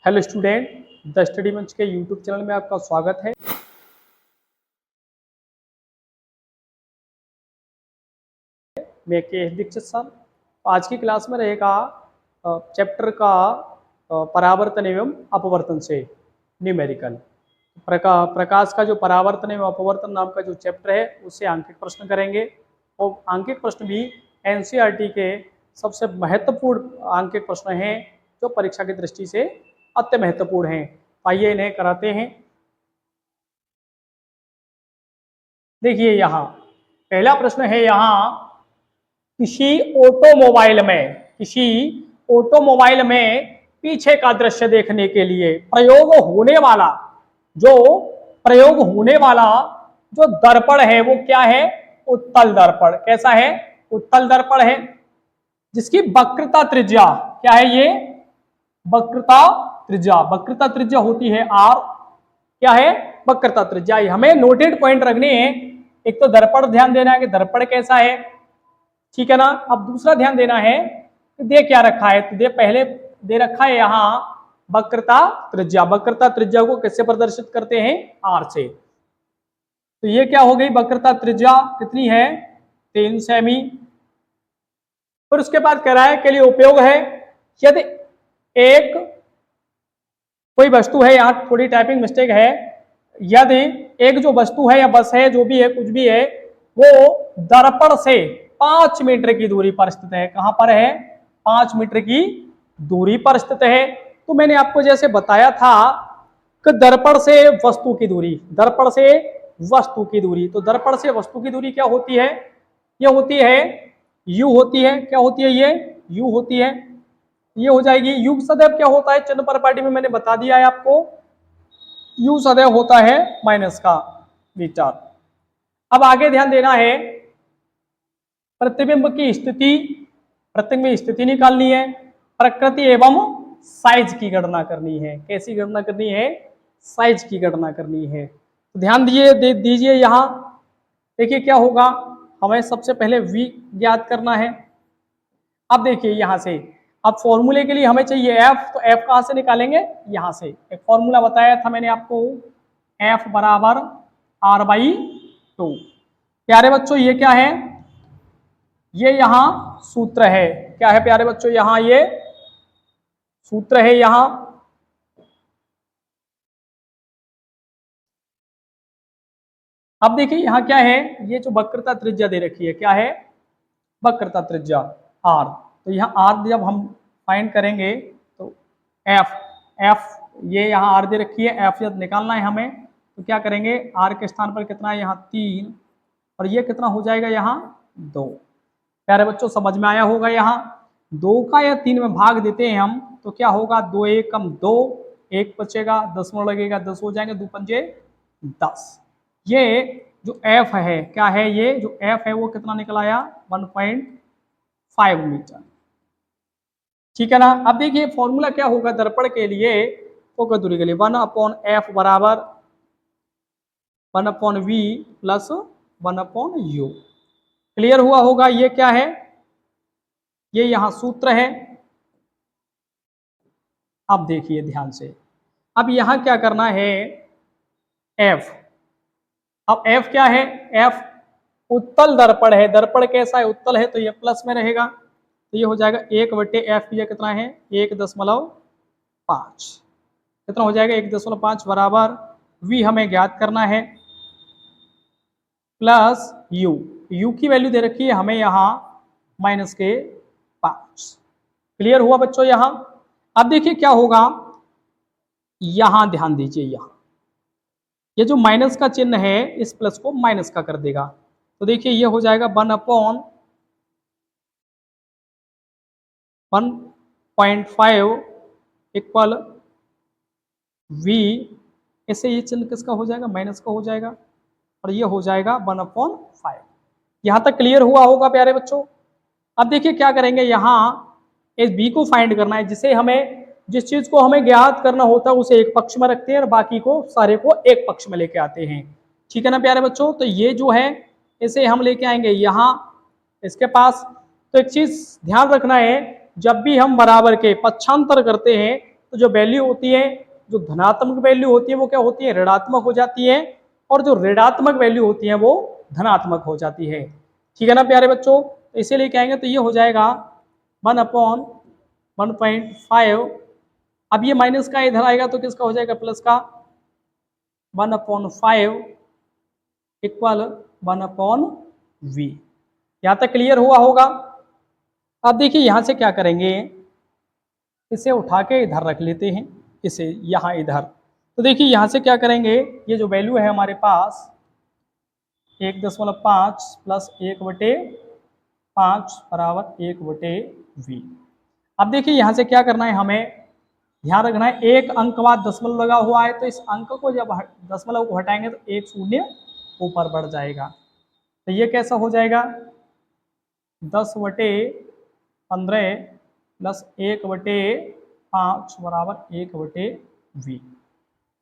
Hello student, the study मंच के YouTube channel में आपका स्वागत है। मैं के दीक्षित सर। आज की क्लास में रहेगा चैप्टर का परावर्तन एवं अपवर्तन से न्यूमेरिकल। प्रकाश का जो परावर्तन एवं अपवर्तन नाम का जो चैप्टर है उससे आंकिक प्रश्न करेंगे और आंकिक प्रश्न भी एनसीईआरटी के सबसे महत्वपूर्ण आंकिक प्रश्न हैं जो परीक्षा की दृष्टि से अति महत्वपूर्ण हैं। आइए इन्हें कराते हैं। देखिए यहाँ पहला प्रश्न है, यहाँ किसी ऑटोमोबाइल में पीछे का दृश्य देखने के लिए प्रयोग होने वाला जो दर्पण है वो क्या है? उत्तल दर्पण। कैसा है? उत्तल दर्पण है, जिसकी वक्रता त्रिज्या क्या है? ये वक्रता त्रिज्या होती है आर। क्या है? वक्रता त्रिज्या। हमें नोटेड पॉइंट रखने हैं। एक तो दर्पण ध्यान देना है कि दर्पण कैसा है, ठीक है ना। अब दूसरा ध्यान देना है कि दे क्या रखा है, तो पहले दे रखा है यहाँ वक्रता त्रिज्या। वक्रता त्रिज्या को किससे प्रदर्शित करते हैं? आर से। तो ये क्या हो गई? वक्रता त्रिज्या कितनी है? 3 सेमी। फिर उसके बाद कह रहा है के लिए उपयोग है, यदि एक कोई वस्तु है, यहाँ थोड़ी टाइपिंग मिस्टेक है, यदि एक जो वस्तु है या बस है, जो भी है, कुछ भी है, वो दर्पण से 5 मीटर की दूरी पर स्थित है। कहां पर है? 5 मीटर की दूरी पर स्थित है। तो मैंने आपको जैसे बताया था कि दर्पण से वस्तु की दूरी, तो दर्पण से वस्तु की दूरी क्या होती है? ये होती है u होती है। क्या होती है? ये u होती है। ये हो जाएगी u सदैव क्या होता है? चिन्ह पर पार्टी में मैंने बता दिया है आपको, u सदैव होता है माइनस का मीटर। अब आगे ध्यान देना है, प्रतिबिंब की स्थिति निकालनी है, प्रकृति एवं साइज की गणना करनी है। कैसी गणना करनी है? साइज की गणना करनी है। तो ध्यान दीजिए यहाँ देखिए क्या होगा। हमें सबसे पहले v ज्ञात करना है। अब देखिए यहाँ से, अब फॉर्मूले के लिए हमें चाहिए f, तो f कहाँ से निकालेंगे? यहाँ से। एक फॉर्मूला बताया था मैंने आपको, f बराबर r/2। प्यारे बच्चों ये क्या है? ये यहाँ सूत्र है। क्या है प्यारे बच्चों? यहाँ ये सूत्र है। यहाँ अब देखिए यहाँ क्या है, ये जो वक्रता त्रिज्या दे रखी है, क्या है? वक्रता त्रिज्या r। तो यहाँ r जब हम फाइंड करेंगे तो f ये यहाँ r दे रखी है, f जब निकालना है हमें तो क्या करेंगे? r के स्थान पर कितना है? यहाँ 3, और ये कितना हो जाएगा? यहाँ 2। प्यारे बच्चों समझ में आया होगा। यहाँ 2 का या 3 में भाग देते हैं हम तो क्या होगा? 2 एकम 2, 1 बचेगा, दशमलव लगेगा, 10 हो जाएंगे, 2 पंजे 10। ये जो f है, क्या है? ये जो f है वो कितना निकल आया? 1.5 मीटर। ठीक है ना। अब देखिए फॉर्मूला क्या होगा दर्पण के लिए, फोकस दूरी के लिए, 1/f बराबर 1/v प्लस 1/u। क्लियर हुआ होगा। ये क्या है? ये यहाँ सूत्र है। अब देखिए ध्यान से, अब यहाँ क्या करना है? f, अब f क्या है? f उत्तल दर्पण है। दर्पण कैसा है? उत्तल है, तो ये प्लस में रहेगा, तो ये हो जाएगा 1/f। ये कितना है? 1.5। कितना हो जाएगा? 1.5 बराबर v हमें ज्ञात करना है प्लस u की वैल्यू दे रखी है हमें यहाँ -5। क्लियर हुआ बच्चों यहाँ। अब देखिए क्या होगा, यहाँ ध्यान दीजिए, यहाँ ये जो माइनस का चिन्ह है इस प्लस को माइनस का कर देगा। तो देखिए ये हो जाएगा 1/1.5 इक्वल v। ऐसे ये चिन्ह किसका हो जाएगा? माइनस का हो जाएगा, और ये हो जाएगा 1/5। यहाँ तक क्लियर हुआ होगा प्यारे बच्चों। अब देखिए क्या करेंगे, यहाँ इस b को फाइंड करना है, जिस चीज को हमें ज्ञात करना होता है उसे एक पक्ष में रखते हैं और बाकी को सारे को एक पक्ष में लेके आते हैं। ठीक है ना प्यारे बच्चों। तो ये जो है इसे हम लेके आएंगे यहाँ इसके पास। तो एक चीज ध्यान रखना है, जब भी हम बराबर के पक्षांतर करते हैं तो जो वैल्यू होती है, जो धनात्मक वैल्यू होती है वो क्या होती है, ऋणात्मक हो जाती है, और जो ऋणात्मक वैल्यू होती है वो धनात्मक हो जाती है। ठीक है ना प्यारे बच्चों, तो इसीलिए कहेंगे तो ये हो जाएगा 1/1.5। अब ये माइनस का इधर आएगा तो किसका हो जाएगा, प्लस का, 1/5 इक्वल 1/v। यहां तक क्लियर हुआ होगा। अब देखिए यहां से क्या करेंगे, इसे उठा के इधर रख लेते हैं, इसे यहां इधर। तो देखिए यहां से क्या करेंगे, ये जो वैल्यू है हमारे पास 1.5 प्लस 1/5 बराबर 1/v। अब देखिए यहां से क्या करना है, हमें ध्यान रखना है एक अंक बाद दशमलव लगा हुआ है, तो इस अंक को जब दशमलव को हटाएंगे तो एक शून्य ऊपर बढ़ जाएगा। तो ये कैसा हो जाएगा, 10/15 प्लस 1/5 बराबर 1/v।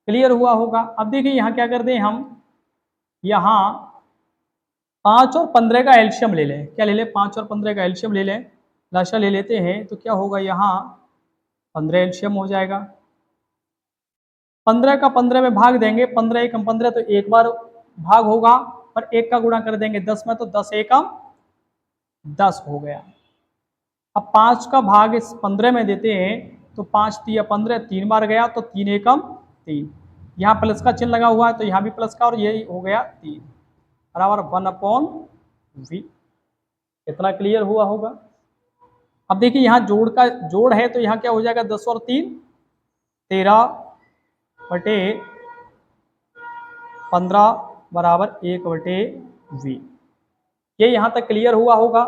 क्लियर हुआ होगा। अब देखिए यहाँ क्या कर दें हम, यहाँ 5 और 15 का एल्शियम ले लें। क्या ले लें, 5 और 15 का एल्शियम ले लें, लाशा ले लेते हैं। तो क्या होगा, यहाँ 15 एल्शियम हो जाएगा। 15 का 15 में भाग देंगे, 15 एकम 15 तो एक बार भाग होगा, और एक का गुणा कर देंगे 10 में तो 10 एकम 10 हो गया। अब 5 का भाग इस 15 में देते हैं तो 5 तिया 15 3 बार गया तो 3 एकम 3। यहाँ प्लस का चिन्ह लगा हुआ है तो यहाँ भी प्लस का, और ये हो गया 3 बराबर 1/v। इतना क्लियर हुआ होगा। अब देखिए यहाँ जोड़ का जोड़ है तो यहाँ क्या हो जाएगा, 10 और 3 13/15 बराबर 1/v। ये यहाँ तक क्लियर हुआ होगा।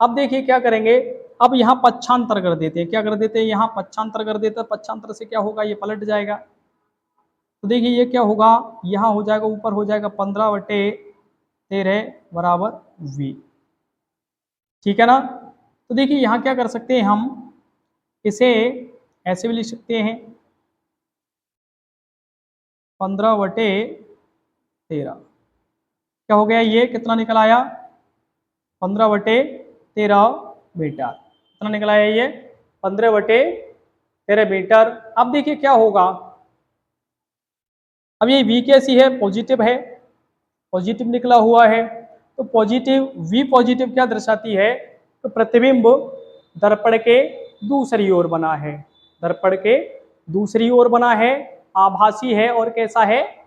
अब देखिए क्या करेंगे, अब यहाँ पक्षांतर कर देते हैं। क्या कर देते हैं, यहाँ पक्षांतर कर देते हैं। पक्षांतर से क्या होगा, ये पलट जाएगा। तो देखिए ये क्या होगा, यहाँ हो जाएगा, ऊपर हो जाएगा 15/13 बराबर v। ठीक है ना। तो देखिए यहाँ क्या कर सकते हैं हम, इसे ऐसे भी लिख सकते हैं 15/13। क्या हो गया, ये कितना निकल आया, 15/13 मीटर। कितना निकल आया ये, 15/13 मीटर। अब देखिए क्या होगा, अब ये v कैसी है, पॉजिटिव है, पॉजिटिव निकला हुआ है। तो पॉजिटिव v पॉजिटिव क्या दर्शाती है, तो प्रतिबिंब दर्पण के दूसरी ओर बना है, दर्पण के दूसरी ओर बना है, आभासी है, और कैसा है,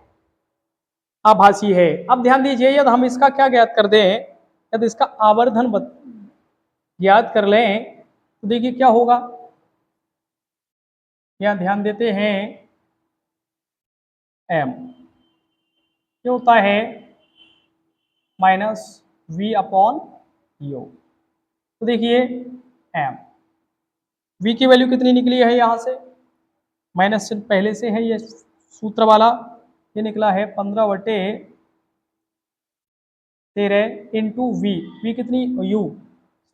आभासी है। अब ध्यान दीजिए, यदि हम इसका क्या ज्ञात कर दें, यदि इसका आवर्धन ज्ञात कर लें तो देखिए क्या होगा, यहाँ ध्यान देते हैं m क्या होता है, -v/u। तो देखिए m v की वैल्यू कितनी निकली है, यहाँ से माइनस चिन्ह पहले से है, ये सूत्र वाला, ये निकला है 15/13 इंटू वी। वी कितनी, u,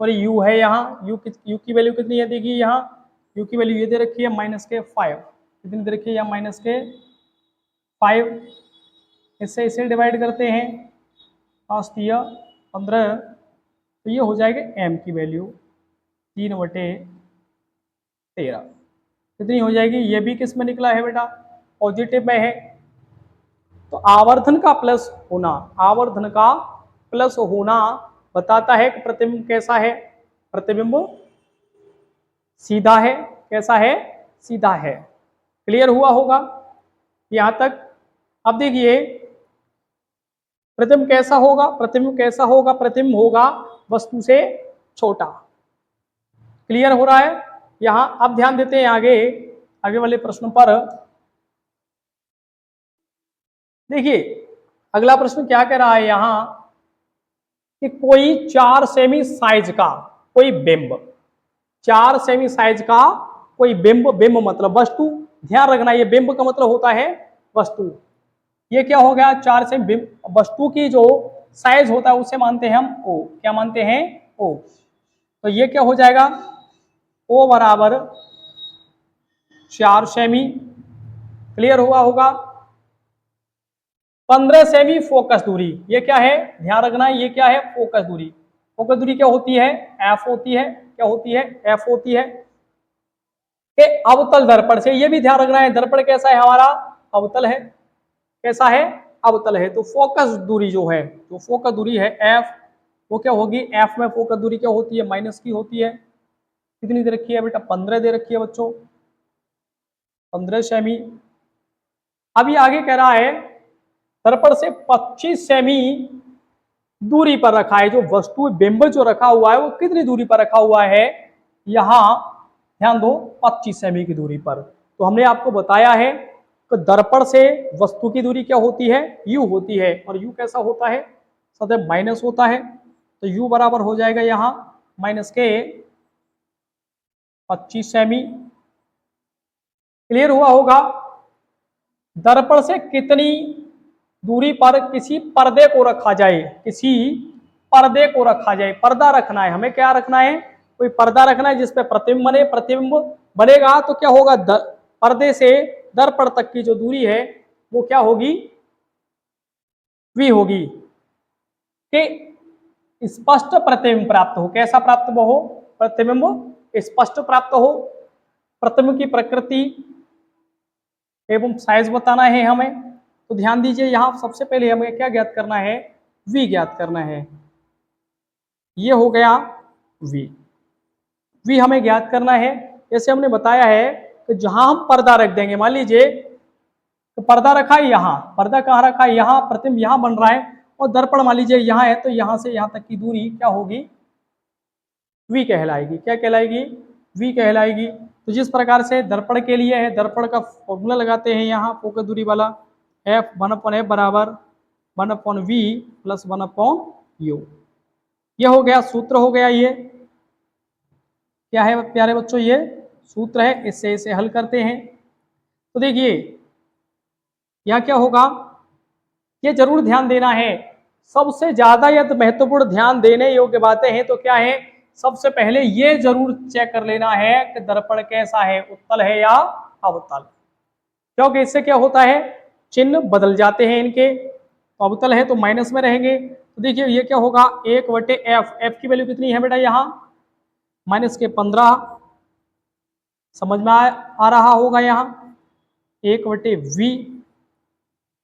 सॉरी u है यहाँ, u की वैल्यू कितनी है, देखिए यहाँ u की वैल्यू ये दे रखी है -5। कितनी दे रखी है, यहाँ -5। इससे इसे डिवाइड करते हैं, 5 दिया 15, तो ये हो जाएगा m की वैल्यू 3/13। कितनी हो जाएगी, ये भी किस में निकला है बेटा, पॉजिटिव में है। तो आवर्धन का प्लस होना, आवर्धन का प्लस होना बताता है कि प्रतिबिंब कैसा है, प्रतिबिंब सीधा है, कैसा है, सीधा है। क्लियर हुआ होगा यहां तक। अब देखिए प्रतिबिंब कैसा होगा, प्रतिबिंब कैसा होगा, प्रतिबिंब होगा वस्तु से छोटा। क्लियर हो रहा है यहां। अब ध्यान देते हैं आगे, आगे वाले प्रश्न पर। देखिए अगला प्रश्न क्या कह रहा है यहां, कि कोई 4 सेमी साइज का कोई बिंब, 4 सेमी साइज का कोई बिंब, बिंब मतलब वस्तु, ध्यान रखना ये बिंब का मतलब होता है वस्तु। ये क्या हो गया, 4 सेमी बिंब, वस्तु की जो साइज होता है उसे मानते हैं हम ओ। क्या मानते हैं, ओ। तो ये क्या हो जाएगा, ओ बराबर 4 सेमी। क्लियर हुआ होगा। 15 सेमी फोकस दूरी, ये क्या है, ध्यान रखना ये क्या है, फोकस दूरी। फोकस दूरी क्या होती है, एफ होती है। क्या होती है, एफ होती है। के अवतल दर्पण से, ये भी ध्यान रखना है, दर्पण कैसा है हमारा, अवतल है, कैसा है, अवतल है। तो फोकस दूरी जो है, जो फोकस दूरी है एफ, वो क्या होगी, एफ में फोकस दूरी क्या होती है, माइनस की होती है। कितनी दे रखी है बेटा, 15 दे रखी है बच्चों, 15 सेमी। अब ये आगे कह रहा है दर्पण से 25 सेमी दूरी पर रखा है, जो वस्तु बिंब जो रखा हुआ है वो कितनी दूरी पर रखा हुआ है, यहां ध्यान दो 25 सेमी की दूरी पर। तो हमने आपको बताया है कि दर्पण से वस्तु की दूरी क्या होती है, यू होती है, और यू कैसा होता है, सदैव माइनस होता है। तो यू बराबर हो जाएगा यहां माइनस के 25 सेमी। क्लियर हुआ होगा। दर्पण से कितनी दूरी पर किसी पर्दे को रखा जाए, किसी पर्दे को रखा जाए, पर्दा रखना है हमें, क्या रखना है, कोई पर्दा रखना है जिसपे प्रतिबिंब बने, प्रतिबिंब बनेगा तो क्या होगा, पर्दे से दर्पण तक की जो दूरी है वो क्या होगी, वी होगी, कि स्पष्ट प्रतिबिंब प्राप्त हो। कैसा प्राप्त हो, प्रतिबिंब स्पष्ट प्राप्त हो। प्रतिबिंब की प्रकृति एवं साइज बताना है हमें। तो ध्यान दीजिए, यहां सबसे पहले हमें क्या ज्ञात करना है, वी ज्ञात करना है। ये हो गया वी, वी हमें ज्ञात करना है। जैसे हमने बताया है कि जहां हम पर्दा रख देंगे, मान लीजिए तो पर्दा रखा है यहाँ, पर्दा कहाँ रखा है, यहाँ प्रतिबिंब यहाँ बन रहा है, और दर्पण मान लीजिए यहाँ है, तो यहाँ से यहाँ तक की दूरी क्या होगी, वी कहलाएगी। क्या कहलाएगी, वी कहलाएगी। तो जिस प्रकार से दर्पण के लिए है, दर्पण का फॉर्मूला लगाते हैं यहाँ फोकस दूरी वाला, एफ 1/f बराबर 1/v प्लस 1/u। ये हो गया, सूत्र हो गया। ये क्या है प्यारे बच्चों, ये सूत्र है, इससे इसे हल करते हैं। तो देखिए यहाँ क्या होगा, ये जरूर ध्यान देना है, सबसे ज्यादा यदि महत्वपूर्ण ध्यान देने योग्य बातें हैं तो क्या है, सबसे पहले ये जरूर चेक कर लेना है कि दर्पण कैसा है, उत्तल है या अवतल। क्योंकि इससे क्या होता है, चिन्ह बदल जाते हैं इनके। तो अवतल है तो माइनस में रहेंगे। तो देखिए ये क्या होगा, 1/f, एफ की वैल्यू कितनी है बेटा, यहाँ माइनस के 15, समझ में आ रहा होगा। यहाँ 1/v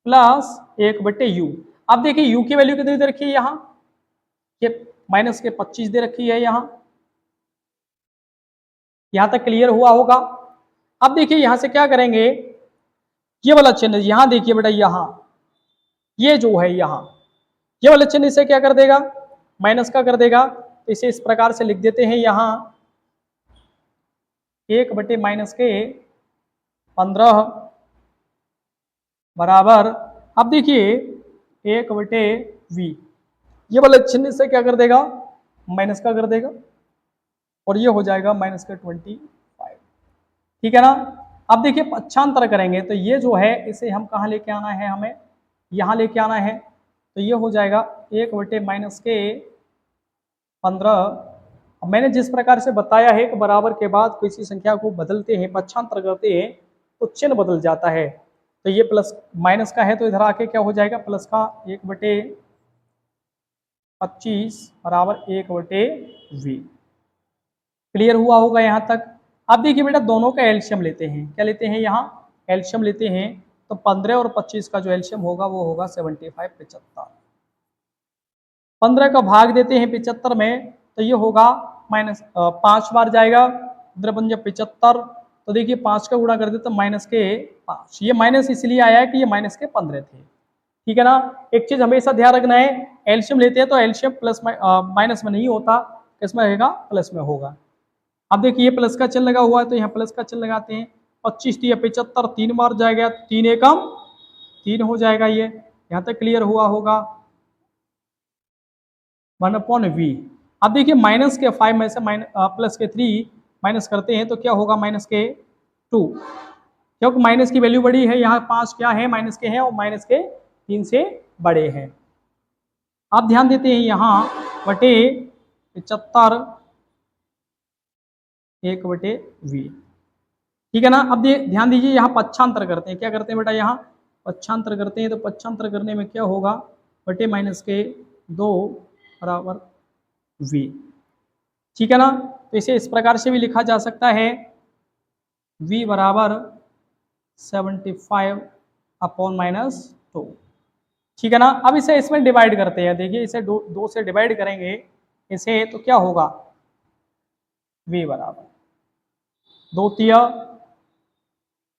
प्लस 1/u। अब देखिए u की वैल्यू कितनी दे रखी है, यहाँ ये माइनस के 25 दे रखी है। यहाँ तक क्लियर हुआ होगा। अब देखिए यहाँ से क्या करेंगे, ये वाला चिन्ह यहाँ देखिए बेटा, यहाँ ये जो है, यहाँ ये वाला चिन्ह इसे क्या कर देगा, माइनस का कर देगा। तो इसे इस प्रकार से लिख देते हैं, यहाँ 1/-15 बराबर, अब देखिए 1/v, ये वाला चिन्ह से क्या कर देगा, माइनस का कर देगा, और ये हो जाएगा माइनस का 25। ठीक है ना। अब देखिए पक्षांतर करेंगे तो ये जो है इसे हम कहाँ लेके आना है, हमें यहाँ लेके आना है। तो ये हो जाएगा 1/-15। मैंने जिस प्रकार से बताया है कि बराबर के बाद किसी संख्या को बदलते हैं, पक्षांतर करते हैं, तो चिन्ह बदल जाता है। तो ये प्लस माइनस का है तो इधर आके क्या हो जाएगा, प्लस का 1/25 बराबर 1/v। क्लियर हुआ होगा यहाँ तक। अब देखिए बेटा दोनों का एलसीएम लेते हैं, क्या लेते हैं, यहाँ एलसीएम लेते हैं। तो 15 और 25 का जो एलसीएम होगा वो होगा 75, 75। 15 का भाग देते हैं 75 में, तो ये होगा माइनस 5 बार जाएगा, इधर बन जाए 75। तो देखिए 5 का गुणा कर देते तो माइनस के 5, ये माइनस इसलिए आया है कि ये माइनस के 15 थे। ठीक है ना। एक चीज हमेशा ध्यान रखना है, एलसीएम लेते हैं तो एलसीएम प्लस माइनस में नहीं होता, किसमें रहेगा, प्लस में होगा। अब देखिए ये प्लस का चिन्ह लगा हुआ है तो यहाँ प्लस का चिन्ह लगाते हैं। 25 दिया 75, 3 बार जाएगा, 3 एकम 3 हो जाएगा। ये यहाँ तक क्लियर हुआ होगा। 1/v। अब देखिए माइनस के 5 में से प्लस के 3 माइनस करते हैं तो क्या होगा, माइनस के 2, क्योंकि माइनस की वैल्यू बड़ी है, यहाँ 5 क्या है, माइनस के हैं, और माइनस के 3 से बड़े हैं। अब ध्यान देते हैं यहाँ बटे 75 1/v। ठीक है ना। अब ध्यान दीजिए यहाँ पक्षांतर करते हैं, क्या करते हैं बेटा, यहाँ पक्षांतर करते हैं। तो पक्षांतर करने में क्या होगा, बटे माइनस के 2 बराबर v। ठीक है ना। तो इसे इस प्रकार से भी लिखा जा सकता है v बराबर 75/-2। ठीक है ना। अब इसे इसमें डिवाइड करते हैं। देखिए इसे दो से डिवाइड करेंगे इसे, तो क्या होगा, v बराबर 2 तिया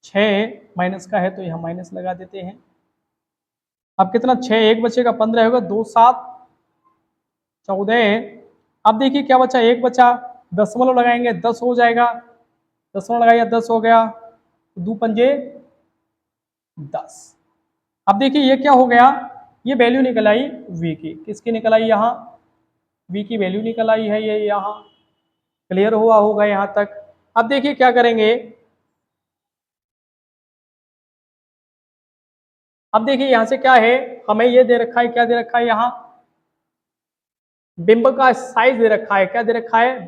6, माइनस का है तो यहाँ माइनस लगा देते हैं। अब कितना, 6 एक बचेगा, 15 होगा, 2 7 14। अब देखिए क्या बचा, एक बचा, दशमलव लगाएंगे 10 हो जाएगा, दशमलव लगाइए 10 हो गया, 2 पंजे 10। अब देखिए ये क्या हो गया, ये वैल्यू निकल आई v की, किसकी निकल आई, यहाँ v की वैल्यू निकल आई है, ये यहाँ क्लियर हुआ होगा यहाँ तक। अब देखिए क्या करेंगे, अब देखिए यहां से क्या है, हमें ये दे रखा है, क्या दे रखा है, यहाँ बिंब का साइज दे रखा है, क्या दे रखा है,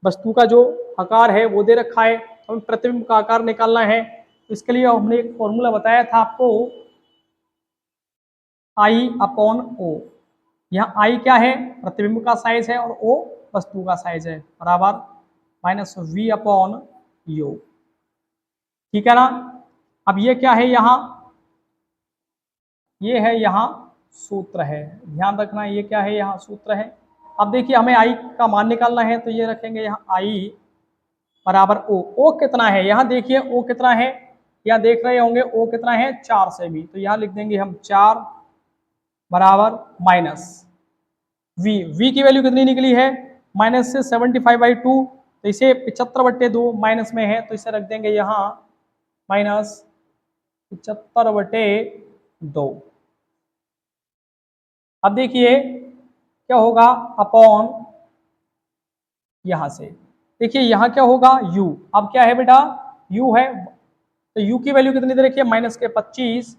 वस्तु का जो आकार है वो दे रखा है। हमें प्रतिबिंब का आकार निकालना है, तो इसके लिए हमने एक फॉर्मूला बताया था आपको, I/O। यहाँ I क्या है, प्रतिबिंब का साइज है, और O वस्तु का साइज है, बराबर -V/U। ठीक है ना। अब ये क्या है, यहाँ ये है, यहाँ सूत्र है, ध्यान रखना, ये क्या है, यहाँ सूत्र है। अब देखिए हमें I का मान निकालना है, तो ये रखेंगे यहाँ I बराबर O कितना है, यहाँ देखिए O कितना है, यहाँ देख रहे होंगे O कितना है, 4 सेमी, तो यहाँ लिख देंगे हम 4 बराबर माइनस V की वैल्यू कितनी निकली है, माइनस से 75/2, तो इसे 75/2 माइनस में है, तो इसे रख देंगे यहाँ -75/2। अब देखिए क्या होगा, अपॉन यहां से देखिए यहाँ क्या होगा, u। अब क्या है बेटा, u है, तो u की वैल्यू कितनी दे रखी है, -25।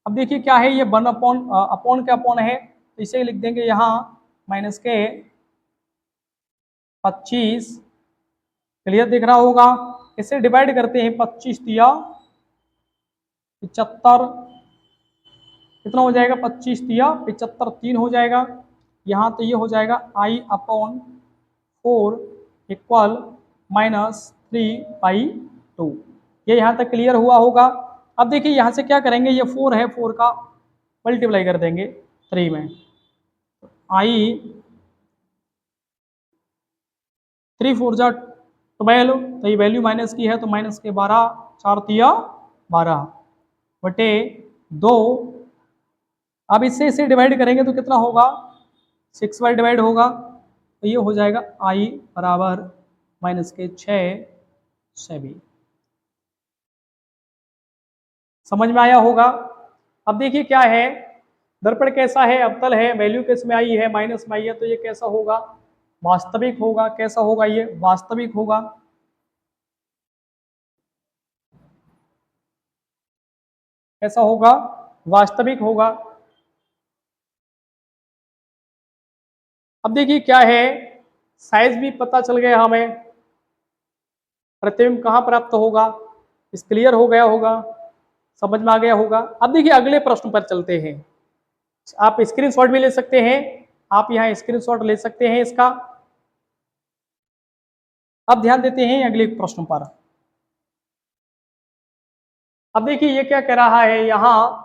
अब देखिए क्या है, ये 1/, अपॉन के अपॉन है, तो इसे लिख देंगे यहाँ -25। क्लियर दिख रहा होगा। इसे डिवाइड करते हैं, 25 तिया 75, कितना हो जाएगा, 25 तिया 75, 3 हो जाएगा यहाँ, तो ये हो जाएगा I/4 इक्वल -3/2। ये यहाँ तक क्लियर हुआ होगा। अब देखिए यहाँ से क्या करेंगे, ये 4 है, 4 का मल्टीप्लाई कर देंगे 3 में, I3 4 जा 12, तो ये वैल्यू माइनस की है, तो माइनस के 12, 4 तिया 12/2। अब इसे डिवाइड करेंगे तो कितना होगा, 6 बार डिवाइड होगा, तो ये हो जाएगा I बराबर -6 सेमी। समझ में आया होगा। अब देखिए क्या है, दर्पण कैसा है, अवतल है, वैल्यू किस में आई है, माइनस में आई है, तो ये कैसा होगा, वास्तविक होगा। कैसा होगा, ये वास्तविक होगा। कैसा होगा, वास्तविक होगा। अब देखिए क्या है, साइज भी पता चल गया हमें, प्रतिबिंब कहाँ प्राप्त होगा, इस क्लियर हो गया होगा, समझ में आ गया होगा। अब देखिए अगले प्रश्न पर चलते हैं। आप स्क्रीनशॉट भी ले सकते हैं, आप यहाँ स्क्रीनशॉट ले सकते हैं इसका। अब ध्यान देते हैं अगले प्रश्न पर। अब देखिए ये क्या कह रहा है, यहाँ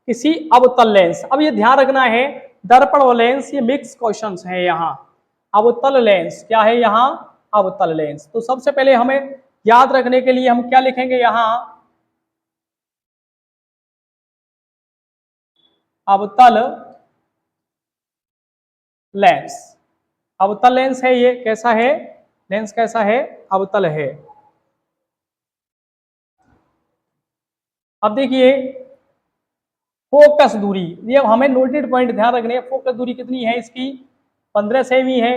किसी अवतल लेंस, अब ये ध्यान रखना है, दर्पण और लेंस ये मिक्स क्वेश्चंस हैं। यहाँ अवतल लेंस क्या है, यहाँ अवतल लेंस। तो सबसे पहले हमें याद रखने के लिए हम क्या लिखेंगे, यहाँ अवतल लेंस। अवतल लेंस है ये, कैसा है, लेंस कैसा है, अवतल है। अब देखिए फोकस दूरी, ये हमें नोटेड पॉइंट ध्यान रखने हैं, फोकस दूरी कितनी है इसकी, 15 सेमी है।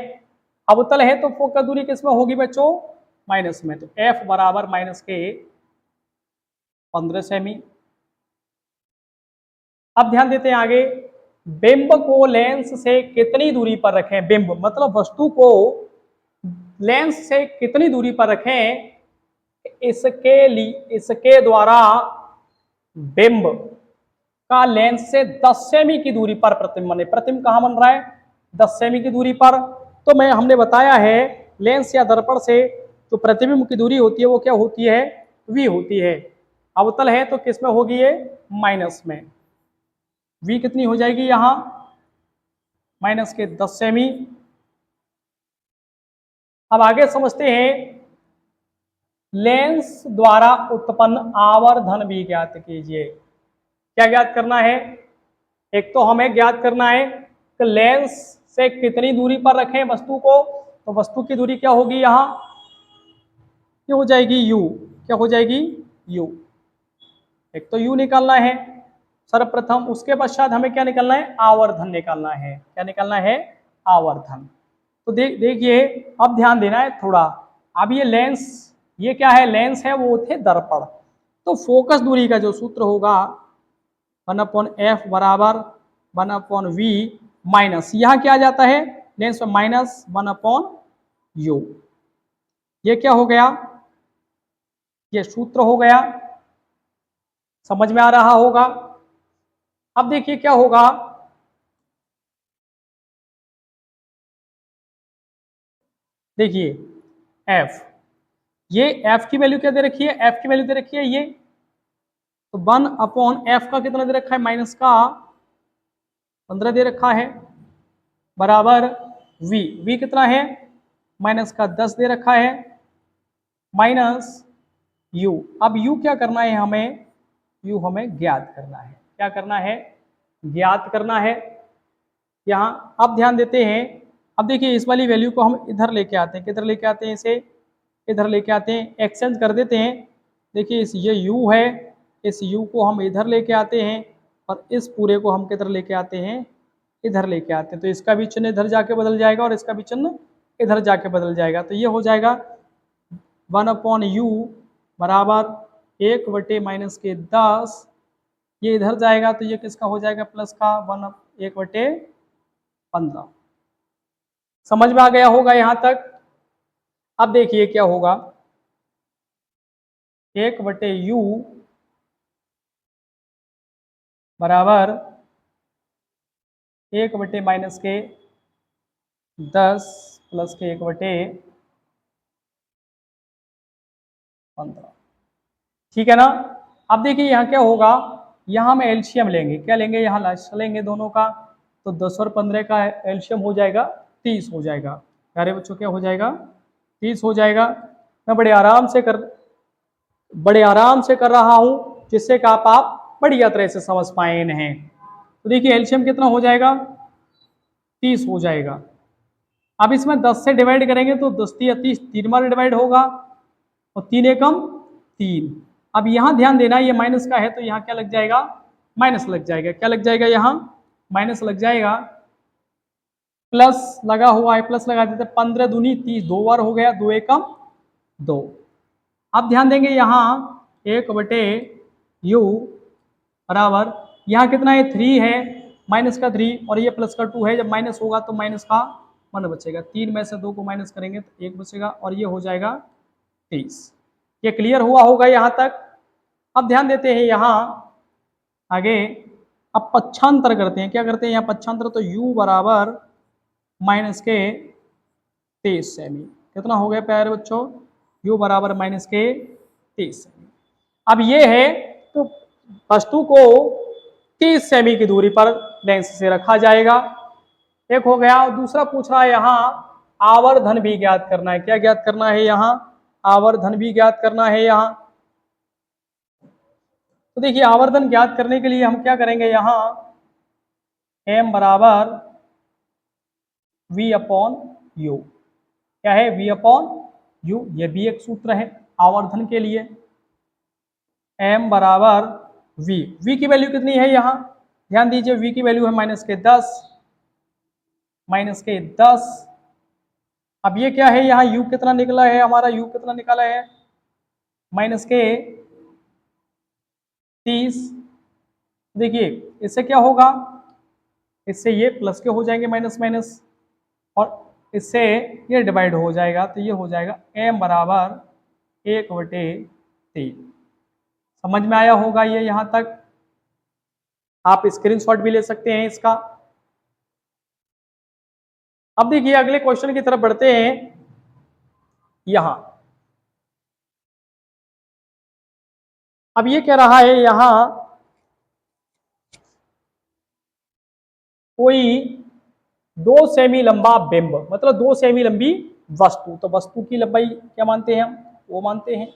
अवतल है तो फोकस दूरी किस में होगी बच्चों, माइनस में, तो F बराबर -15 सेमी। अब ध्यान देते हैं आगे, बिंब को लेंस से कितनी दूरी पर रखें, बिंब मतलब वस्तु को लेंस से कितनी दूरी पर रखें, इसके द्वारा बिंब का लेंस से 10 सेमी की दूरी पर प्रतिबिंब बने। प्रतिबिंब कहां बन रहा है, 10 सेमी की दूरी पर। तो हमने बताया है लेंस या दर्पण से तो प्रतिबिंब की दूरी होती है वो क्या होती है, v होती है। अवतल है तो किस में होगी ये, माइनस में। v कितनी हो जाएगी यहां, माइनस के 10 सेमी। अब आगे समझते हैं, लेंस द्वारा उत्पन्न आवर्धन भी ज्ञात कीजिए। क्या ज्ञात करना है, एक तो हमें ज्ञात करना है कि लेंस से कितनी दूरी पर रखें वस्तु को, तो वस्तु की दूरी क्या होगी यहां, ये हो जाएगी u। क्या हो जाएगी, u। एक तो u निकालना है सर्वप्रथम, उसके पश्चात हमें क्या निकालना है, आवर्धन निकालना है। क्या निकालना है, आवर्धन। तो देखिए अब ध्यान देना है थोड़ा। अब ये लेंस, ये क्या है, लेंस है, वो थे दर्पण। तो फोकस दूरी का जो सूत्र होगा 1/f बराबर 1/v माइनस, यहाँ क्या आ जाता है, लेंस में माइनस 1/u। ये क्या हो गया, ये सूत्र हो गया, समझ में आ रहा होगा। अब देखिए क्या होगा, देखिए f, ये f की वैल्यू क्या दे रखी है, f की वैल्यू दे रखी है ये, तो 1/f का कितना दे रखा है, माइनस का 15 दे रखा है, बराबर v कितना है, माइनस का 10 दे रखा है, माइनस u। अब u क्या करना है हमें, u हमें ज्ञात करना है। क्या करना है, ज्ञात करना है। यहाँ अब ध्यान देते हैं, अब देखिए इस वाली वैल्यू को हम इधर लेके आते हैं, किधर लेके आते हैं, इसे इधर लेके आते हैं, एक्सचेंज कर देते हैं। देखिए इस ये u है, इस u को हम इधर लेके आते हैं और इस पूरे को हम किधर लेके आते हैं, इधर लेके आते हैं। तो इसका भी चिन्ह इधर जाके बदल जाएगा और इसका भी चिन्ह इधर जाके बदल जाएगा। तो ये हो जाएगा 1/u बराबर 1/-10, ये इधर जाएगा तो ये किसका हो जाएगा, प्लस का 1/15। समझ में आ गया होगा यहां तक। अब देखिए क्या होगा, 1/u बराबर 1/-10 प्लस के 1/15। ठीक है ना। अब देखिए यहाँ क्या होगा, यहाँ हम एलसीएम लेंगे, क्या लेंगे, यहाँ लास्ट लेंगे दोनों का, तो 10 और 15 का एलसीएम हो जाएगा 30 हो जाएगा। प्यारे बच्चों क्या हो जाएगा, 30 हो जाएगा। मैं बड़े आराम से कर रहा हूँ जिससे कि आप बढ़िया तरह से समझ पाए इन्हें। तो देखिए एलसीएम कितना हो जाएगा, 30 हो जाएगा। अब इसमें 10 से डिवाइड करेंगे तो 10 या 30 3 बार डिवाइड होगा और 3 एकम 3। अब यहाँ ध्यान देना, ये माइनस का है तो यहाँ क्या लग जाएगा, माइनस लग जाएगा। क्या लग जाएगा, यहाँ माइनस लग जाएगा। प्लस लगा हुआ है, प्लस लगा देते, 15 दूनी 30, 2 बार हो गया, 2 एकम 2। अब ध्यान देंगे यहाँ 1/u बराबर, यहाँ कितना है, 3 है, माइनस का 3 और ये प्लस का 2 है। जब माइनस होगा तो माइनस का 1 बचेगा, 3 में से 2 को माइनस करेंगे तो 1 बचेगा और ये हो जाएगा 30। ये क्लियर हुआ होगा यहाँ तक। अब ध्यान देते हैं यहाँ आगे, अब पक्षांतर करते हैं। क्या करते हैं यहाँ पक्षांतर, तो u बराबर माइनस के 23 सेमी। कितना हो गया प्यारे बच्चों, u बराबर माइनस के 23 सेमी। अब ये है तो वस्तु को 30 सेमी की दूरी पर लेंस से रखा जाएगा, एक हो गया। और दूसरा पूछ रहा है यहाँ आवर्धन भी ज्ञात करना है। क्या ज्ञात करना है यहाँ, आवर्धन भी ज्ञात करना है यहाँ। तो देखिए आवर्धन ज्ञात करने के लिए हम क्या करेंगे, यहाँ m बराबर v/u। क्या है, v/u, ये भी एक सूत्र है आवर्धन के लिए। m बराबर v की वैल्यू कितनी है यहाँ, ध्यान दीजिए v की वैल्यू है माइनस के 10। अब ये क्या है, यहाँ u कितना निकला है हमारा, u कितना निकला है, माइनस के 30। देखिए इससे क्या होगा, इससे ये प्लस के हो जाएंगे माइनस माइनस, और इससे ये डिवाइड हो जाएगा तो ये हो जाएगा m बराबर 1/3। समझ में आया होगा ये यहाँ तक। आप स्क्रीनशॉट भी ले सकते हैं इसका। अब देखिए अगले क्वेश्चन की तरफ बढ़ते हैं। यहाँ अब ये कह रहा है यहां कोई 2 सेमी लंबा बिंब, मतलब 2 सेमी लंबी वस्तु, तो वस्तु की लंबाई क्या मानते हैं हम, वो मानते हैं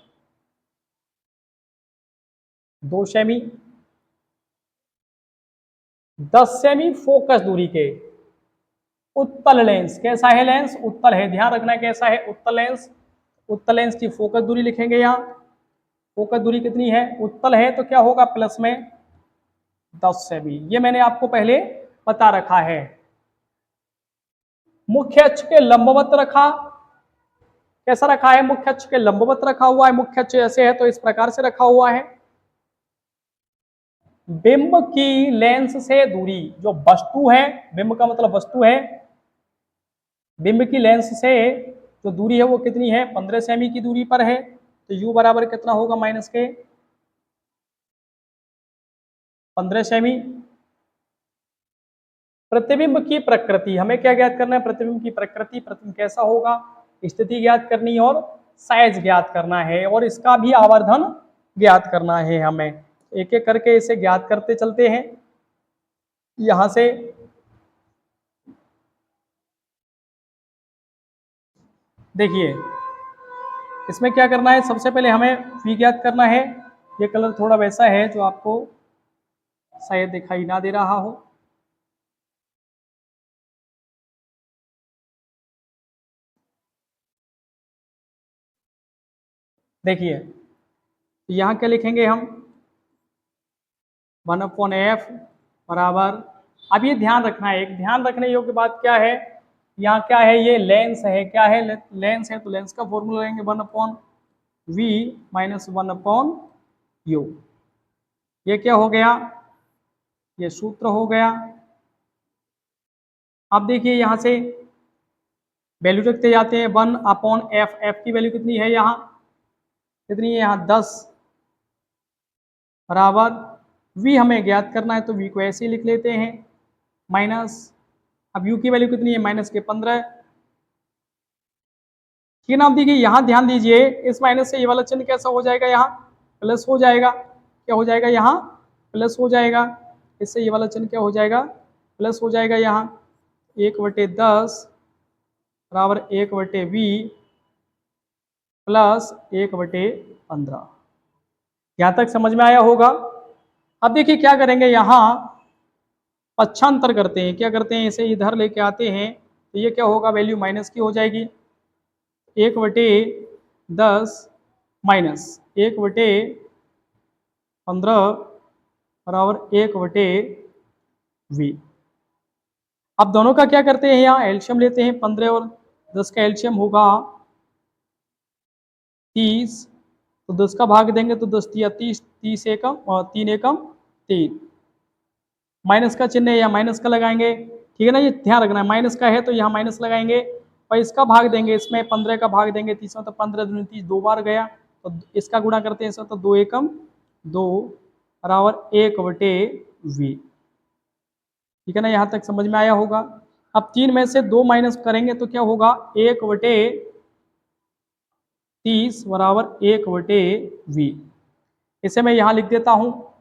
2 सेमी, 10 सेमी फोकस दूरी के उत्तल लेंस, कैसा है लेंस, उत्तल है, ध्यान रखना है कैसा है, उत्तल लेंस। उत्तल लेंस की फोकस दूरी लिखेंगे यहाँ, फोकस दूरी कितनी है, उत्तल है तो क्या होगा प्लस में 10 सेमी, ये मैंने आपको पहले बता रखा है। मुख्य अक्ष के लंबवत रखा, कैसा रखा है, मुख्य अक्ष के लंबवत रखा हुआ है, मुख्य अक्ष ऐसे है तो इस प्रकार से रखा हुआ है। बिंब की लेंस से दूरी, जो वस्तु है, बिंब का मतलब वस्तु है, बिंब की लेंस से जो दूरी है वो कितनी है, 15 सेमी की दूरी पर है, तो u बराबर कितना होगा माइनस के 15 सेमी। प्रतिबिंब की प्रकृति, हमें क्या ज्ञात करना है, प्रतिबिंब की प्रकृति, प्रतिबिंब कैसा होगा, स्थिति ज्ञात करनी है और साइज ज्ञात करना है, और इसका भी आवर्धन ज्ञात करना है हमें। एक एक करके इसे ज्ञात करते चलते हैं। यहां से देखिए, इसमें क्या करना है, सबसे पहले हमें फी ज्ञात करना है। ये कलर थोड़ा वैसा है जो आपको शायद दिखाई ना दे रहा हो, देखिए यहाँ क्या लिखेंगे हम, 1/f बराबर, अब ये ध्यान रखना है, एक ध्यान रखने योग्य बात क्या है, यहाँ क्या है, ये लेंस है, क्या है, लेंस है, तो लेंस का फॉर्मूला लेंगे 1/v माइनस 1/u, ये क्या हो गया, ये सूत्र हो गया। अब देखिए यहाँ से वैल्यू रखते जाते हैं, 1/f, f की वैल्यू कितनी है यहाँ, कितनी है यहाँ 10 बराबर, v हमें ज्ञात करना है तो v को ऐसे ही लिख लेते हैं माइनस, अब u की वैल्यू कितनी है माइनस के 15, ठीक है ना। अब देखिए यहाँ ध्यान दीजिए, इस माइनस से ये वाला चिन्ह कैसा हो जाएगा, यहाँ प्लस हो जाएगा, क्या हो जाएगा यहाँ प्लस हो जाएगा, इससे ये वाला चिन्ह क्या हो जाएगा प्लस हो जाएगा, यहाँ 1/10 बराबर 1/v प्लस 1/15, यहाँ तक समझ में आया होगा। अब देखिए क्या करेंगे, यहाँ पक्षांतर करते हैं, क्या करते हैं, इसे इधर लेके आते हैं, तो ये क्या होगा, वैल्यू माइनस की हो जाएगी, 1/10 माइनस 1/15 बराबर 1/v। अब दोनों का क्या करते हैं, यहाँ एल्शियम लेते हैं, 15 और 10 का एल्शियम होगा 30, तो 10 का भाग देंगे तो 10 तिया 30, 30 एकम और 3 एकम 3, माइनस का चिन्ह है या माइनस का लगाएंगे, ठीक है ना, ये ध्यान रखना है, माइनस का है तो यहाँ माइनस लगाएंगे, और इसका भाग देंगे, इसमें 15 का भाग देंगे 30 में, तो 15 दूनी 30 दो बार गया, तो इसका गुणा करते हैं इसमें, तो 2 एकम 2 बराबर 1/v, ठीक है ना, यहाँ तक समझ में आया होगा। अब 3 में से 2 माइनस करेंगे तो क्या होगा, 1/30 बराबर 1/v, इसे मैं यहाँ लिख देता हूँ,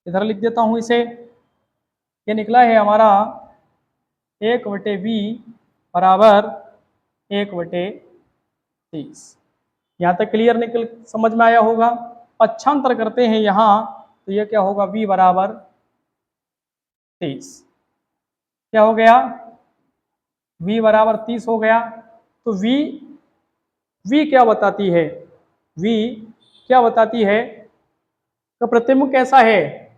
इधर लिख देता हूँ इसे, ये निकला है हमारा 1/v बराबर 1/30, यहाँ तक क्लियर निकल समझ में आया होगा। पक्षांतर करते हैं यहाँ, तो ये क्या होगा, v बराबर 30, क्या हो गया, v बराबर 30 हो गया, तो v क्या बताती है, v क्या बताती है, तो प्रतिबिंब कैसा है,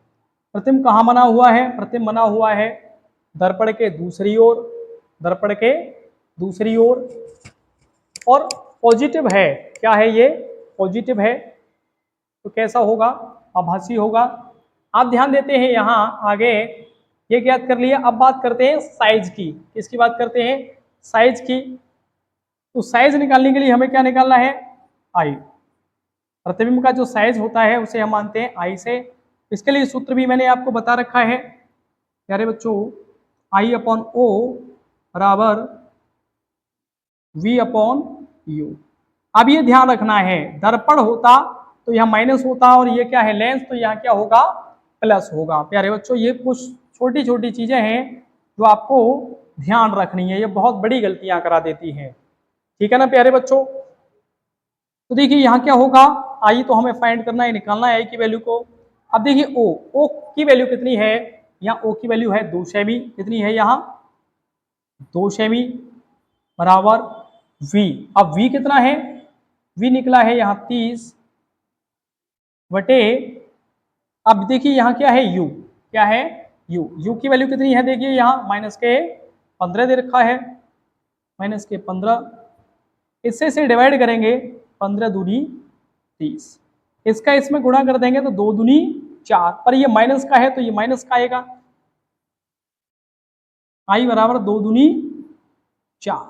प्रतिबिंब कहाँ बना हुआ है, प्रतिबिंब बना हुआ है दर्पण के दूसरी ओर, दर्पण के दूसरी ओर, और पॉजिटिव है, क्या है ये पॉजिटिव है, तो कैसा होगा, आभासी होगा। आप ध्यान देते हैं यहाँ आगे, ये ज्ञात कर लिया, अब बात करते हैं साइज की, किसकी बात करते हैं, साइज की, तो साइज निकालने के लिए हमें क्या निकालना है, आई, प्रतिबिंब का जो साइज होता है उसे हम मानते हैं आई से, इसके लिए सूत्र भी मैंने आपको बता रखा है प्यारे बच्चों, I/O बराबर V/U। अब ये ध्यान रखना है, दर्पण होता तो यहाँ माइनस होता है, और ये क्या है लेंस, तो यहाँ क्या होगा प्लस होगा। प्यारे बच्चों ये कुछ छोटी छोटी चीजें हैं जो आपको ध्यान रखनी है, ये बहुत बड़ी गलतियां करा देती हैं, ठीक है ना प्यारे बच्चों। तो देखिए यहाँ क्या होगा, आई तो हमें फाइंड करना है, निकालना है आई की वैल्यू को। अब देखिए ओ की वैल्यू कितनी है, यहाँ ओ की वैल्यू है 2 सेमी, कितनी है यहाँ 2 सेमी बराबर v। अब v कितना है, v निकला है यहाँ 30 बटे, अब देखिए यहाँ क्या है u, क्या है u की वैल्यू कितनी है, देखिए यहाँ माइनस के 15 दे रखा है, माइनस के 15, इससे इसे डिवाइड करेंगे 15 दूनी 30, इसका इसमें गुणा कर देंगे तो 2 दूनी 4, पर ये माइनस का है तो ये माइनस का आएगा, आई बराबर 2 दूनी 4,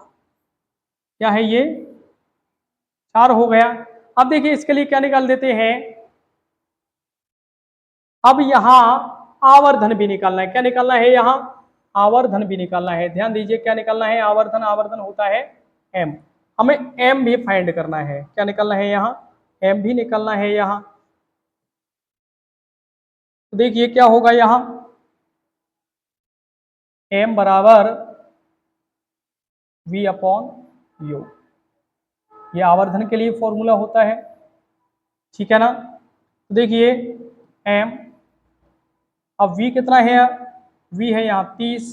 क्या है ये 4 हो गया। अब देखिए इसके लिए क्या निकाल देते हैं, अब यहां आवर्धन भी निकालना है, क्या निकालना है यहाँ आवर्धन भी निकालना है, ध्यान दीजिए क्या निकालना है आवर्धन, आवर्धन होता है m, हमें m भी फाइंड करना है, क्या निकालना है यहाँ m भी निकालना है यहाँ। तो देखिए क्या होगा यहाँ m बराबर v अपॉन u, ये आवर्धन के लिए फॉर्मूला होता है, ठीक है ना। तो देखिए m, अब v कितना है, v है यहाँ 30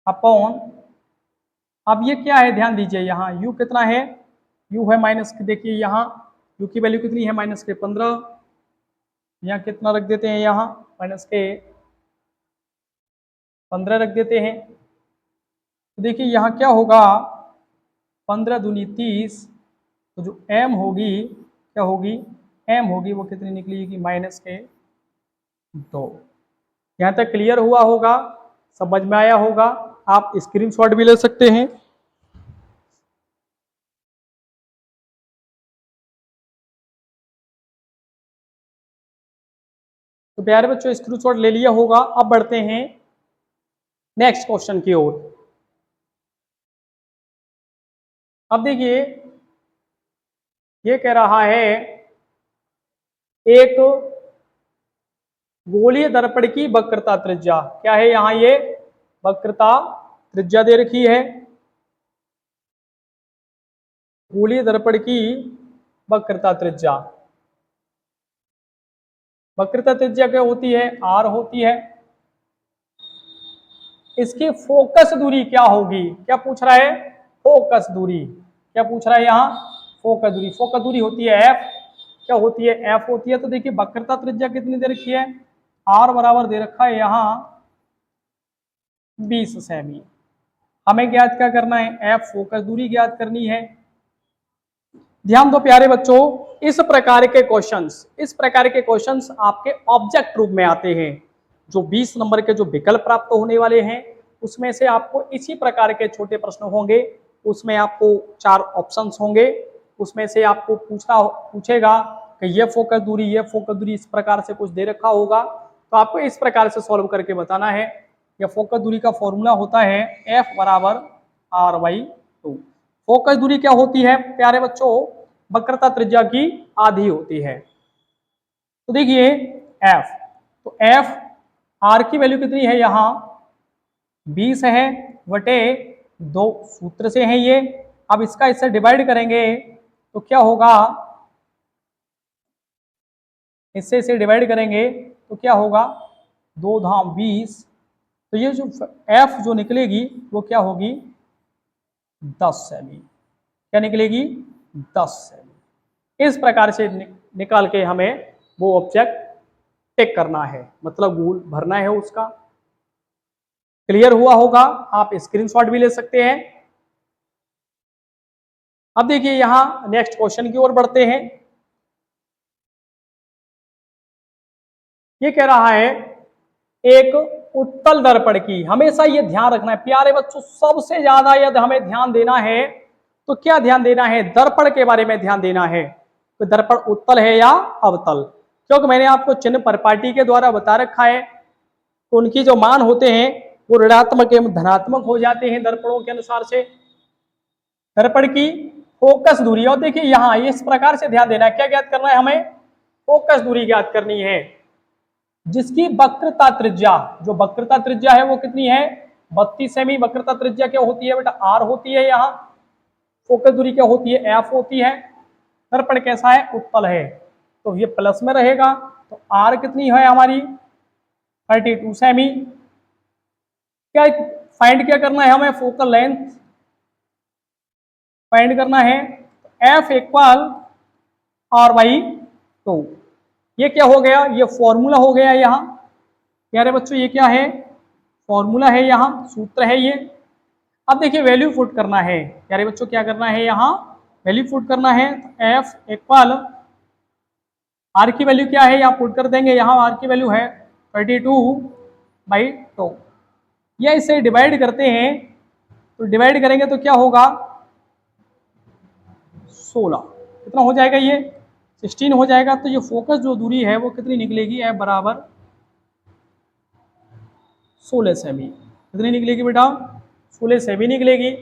अपॉन, अब ये क्या है ध्यान दीजिए यहाँ u कितना है, u है माइनस, देखिए यहाँ u की वैल्यू कितनी है माइनस के 15, यहाँ कितना रख देते हैं यहाँ माइनस के 15 रख देते हैं। तो देखिए यहाँ क्या होगा 15 दूनी 30, तो जो m होगी क्या होगी, m होगी वो कितनी निकलेगी माइनस के 2। यहाँ तक क्लियर हुआ होगा, समझ में आया होगा, आप स्क्रीनशॉट भी ले सकते हैं। तो प्यारे बच्चों स्क्रीनशॉट ले लिया होगा, अब बढ़ते हैं नेक्स्ट क्वेश्चन की ओर। अब देखिए ये कह रहा है एक गोलीय दर्पण की वक्रता त्रिज्या, क्या है यहाँ ये वक्रता त्रिज्या दे रखी है, गोलीय दर्पण की वक्रता त्रिज्या, वक्रता त्रिज्या क्या होती है r होती है, इसकी फोकस दूरी क्या होगी, क्या पूछ रहा है फोकस दूरी, क्या पूछ रहा है यहाँ फोकस दूरी, फोकस दूरी होती है f, क्या होती है f होती है। तो देखिए वक्रता त्रिज्या कितनी दे रखी है, r बराबर दे रखा है यहाँ 20 सेमी, हमें ज्ञात क्या करना है f फोकस दूरी ज्ञात करनी है। ध्यान दो प्यारे बच्चों, इस प्रकार के क्वेश्चंस आपके ऑब्जेक्ट रूप में आते हैं, जो 20 नंबर के जो विकल्प प्राप्त होने वाले हैं उसमें से आपको इसी प्रकार के छोटे प्रश्न होंगे, उसमें आपको 4 ऑप्शंस होंगे, उसमें से आपको पूछेगा कि ये फोकस दूरी इस प्रकार से कुछ दे रखा होगा, तो आपको इस प्रकार से सॉल्व करके बताना है। यह फोकस दूरी का फॉर्मूला होता है F बराबर r/2। फोकस दूरी क्या होती है प्यारे बच्चों, वक्रता त्रिज्या की आधी होती है। तो देखिए F, तो F R की वैल्यू कितनी है यहाँ 20 है बटे 2, सूत्र से है ये। अब इसका इससे डिवाइड करेंगे तो क्या होगा, इससे इसे डिवाइड करेंगे तो क्या होगा 2 धाम 20, तो ये जो F जो निकलेगी वो क्या होगी 10 सेमी, क्या निकलेगी 10 सेमी। इस प्रकार से निकाल के हमें वो ऑब्जेक्ट टिक करना है, मतलब गोल भरना है उसका। क्लियर हुआ होगा, आप स्क्रीनशॉट भी ले सकते हैं। अब देखिए यहां नेक्स्ट क्वेश्चन की ओर बढ़ते हैं। ये कह रहा है एक उत्तल दर्पण की, हमेशा ये ध्यान रखना है प्यारे बच्चों, सबसे ज्यादा यदि हमें ध्यान देना है तो क्या ध्यान देना है, दर्पण के बारे में ध्यान देना है, तो दर्पण उत्तल है या अवतल, क्योंकि मैंने आपको चिन्ह परिपाटी के द्वारा बता रखा है, तो उनकी जो मान होते हैं वो ऋणात्मक एवं धनात्मक हो जाते हैं दर्पणों के अनुसार से। दर्पण की फोकस दूरी। और देखिए यहाँ इस प्रकार से ध्यान देना है, क्या ज्ञात करना है हमें, फोकस दूरी ज्ञात करनी है, जिसकी वक्रता त्रिज्या, जो वक्रता त्रिज्या है वो कितनी है, 32 सेमी। वक्रता त्रिज्या क्या होती है बेटा, आर होती है। यहाँ फोकस दूरी क्या होती है, एफ होती है। दर्पण कैसा है, उत्तल है, तो ये प्लस में रहेगा। तो आर कितनी है हमारी, 32 सेमी। क्या फाइंड क्या करना है हमें, फोकल लेंथ फाइंड करना है। F equal R by 2। ये क्या हो गया, ये फॉर्मूला हो गया यहाँ प्यारे बच्चों, ये क्या है, फॉर्मूला है, यहाँ सूत्र है ये। अब देखिए वैल्यू पुट करना है प्यारे बच्चों, क्या करना है यहाँ, वैल्यू पुट करना है। तो एफ इक्वल आर की वैल्यू क्या है, यहाँ पुट कर देंगे। यहाँ आर की वैल्यू है 32/2। या इसे डिवाइड करते हैं, तो डिवाइड करेंगे तो क्या होगा, 16। कितना हो जाएगा ये, 16 हो जाएगा। तो ये फोकस जो दूरी है वो कितनी निकलेगी, एफ बराबर 16 सेमी। कितनी निकलेगी बेटा, 16 सेमी निकलेगी।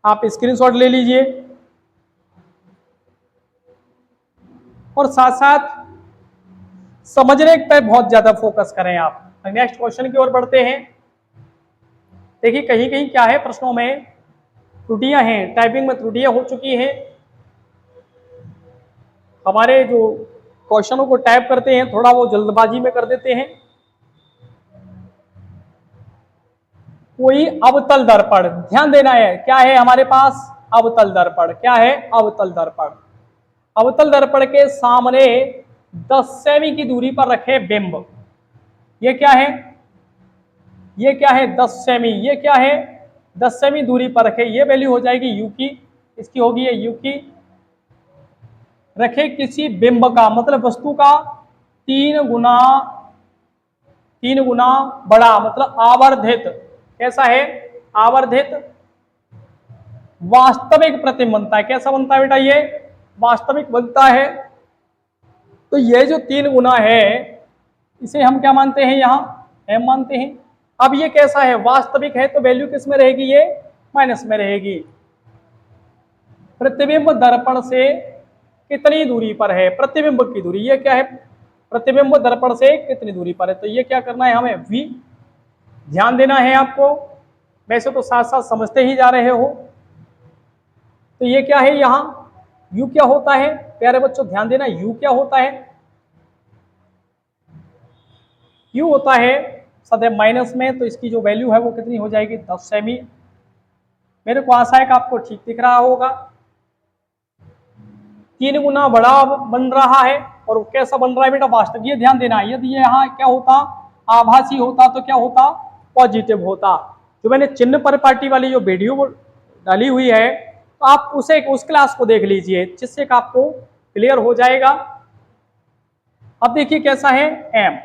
आप स्क्रीनशॉट ले लीजिए और साथ साथ समझने पे बहुत ज्यादा फोकस करें आप। नेक्स्ट क्वेश्चन की ओर बढ़ते हैं। देखिए कहीं कहीं क्या है, प्रश्नों में त्रुटियां हैं, टाइपिंग में त्रुटियां हो चुकी हैं। हमारे जो क्वेश्चनों को टाइप करते हैं थोड़ा वो जल्दबाजी में कर देते हैं। कोई अवतल दर्पण, ध्यान देना है, क्या है हमारे पास, अवतल दर्पण। क्या है, अवतल दर्पण। अवतल दर्पण के सामने 10 सेमी की दूरी पर रखे बिंब, ये क्या है, ये क्या है 10 सेमी, ये क्या है 10 सेमी दूरी पर रखे, ये वैल्यू हो जाएगी यू की, इसकी होगी ये यू की। रखे किसी बिंब का, मतलब वस्तु का 3 गुना बड़ा, मतलब आवर्धित, कैसा है, आवर्धित वास्तविक प्रतिबिंब बनता है। कैसा बनता है बेटा, ये वास्तविक बनता है। तो ये जो 3 गुना है इसे हम क्या मानते हैं, यहाँ एम मानते हैं। अब ये कैसा है, वास्तविक है, तो वैल्यू किस में रहेगी, ये माइनस में रहेगी। प्रतिबिंब दर्पण से कितनी दूरी पर है, प्रतिबिंब की दूरी, ये क्या है, प्रतिबिंब दर्पण से कितनी दूरी पर है। तो ये क्या करना है हमें, v ध्यान देना है आपको। वैसे तो साथ साथ समझते ही जा रहे हो। तो ये क्या है, यहाँ u क्या होता है प्यारे बच्चों, ध्यान देना, u क्या होता है, u होता है सदैव माइनस में। तो इसकी जो वैल्यू है वो कितनी हो जाएगी, 10 सेमी। मेरे को आशा है कि आपको ठीक दिख रहा होगा। 3 गुना बड़ा बन रहा है, और वो कैसा बन रहा है बेटा, वास्तविक। ये ध्यान देना, यदि ये यहाँ क्या होता, आभासी होता तो क्या होता, पॉजिटिव होता। जो मैंने चिन्ह पर पार्टी वाली जो वीडियो डाली हुई है, तो आप उस क्लास को देख लीजिए, जिससे कि आपको क्लियर हो जाएगा। अब देखिए कैसा है, m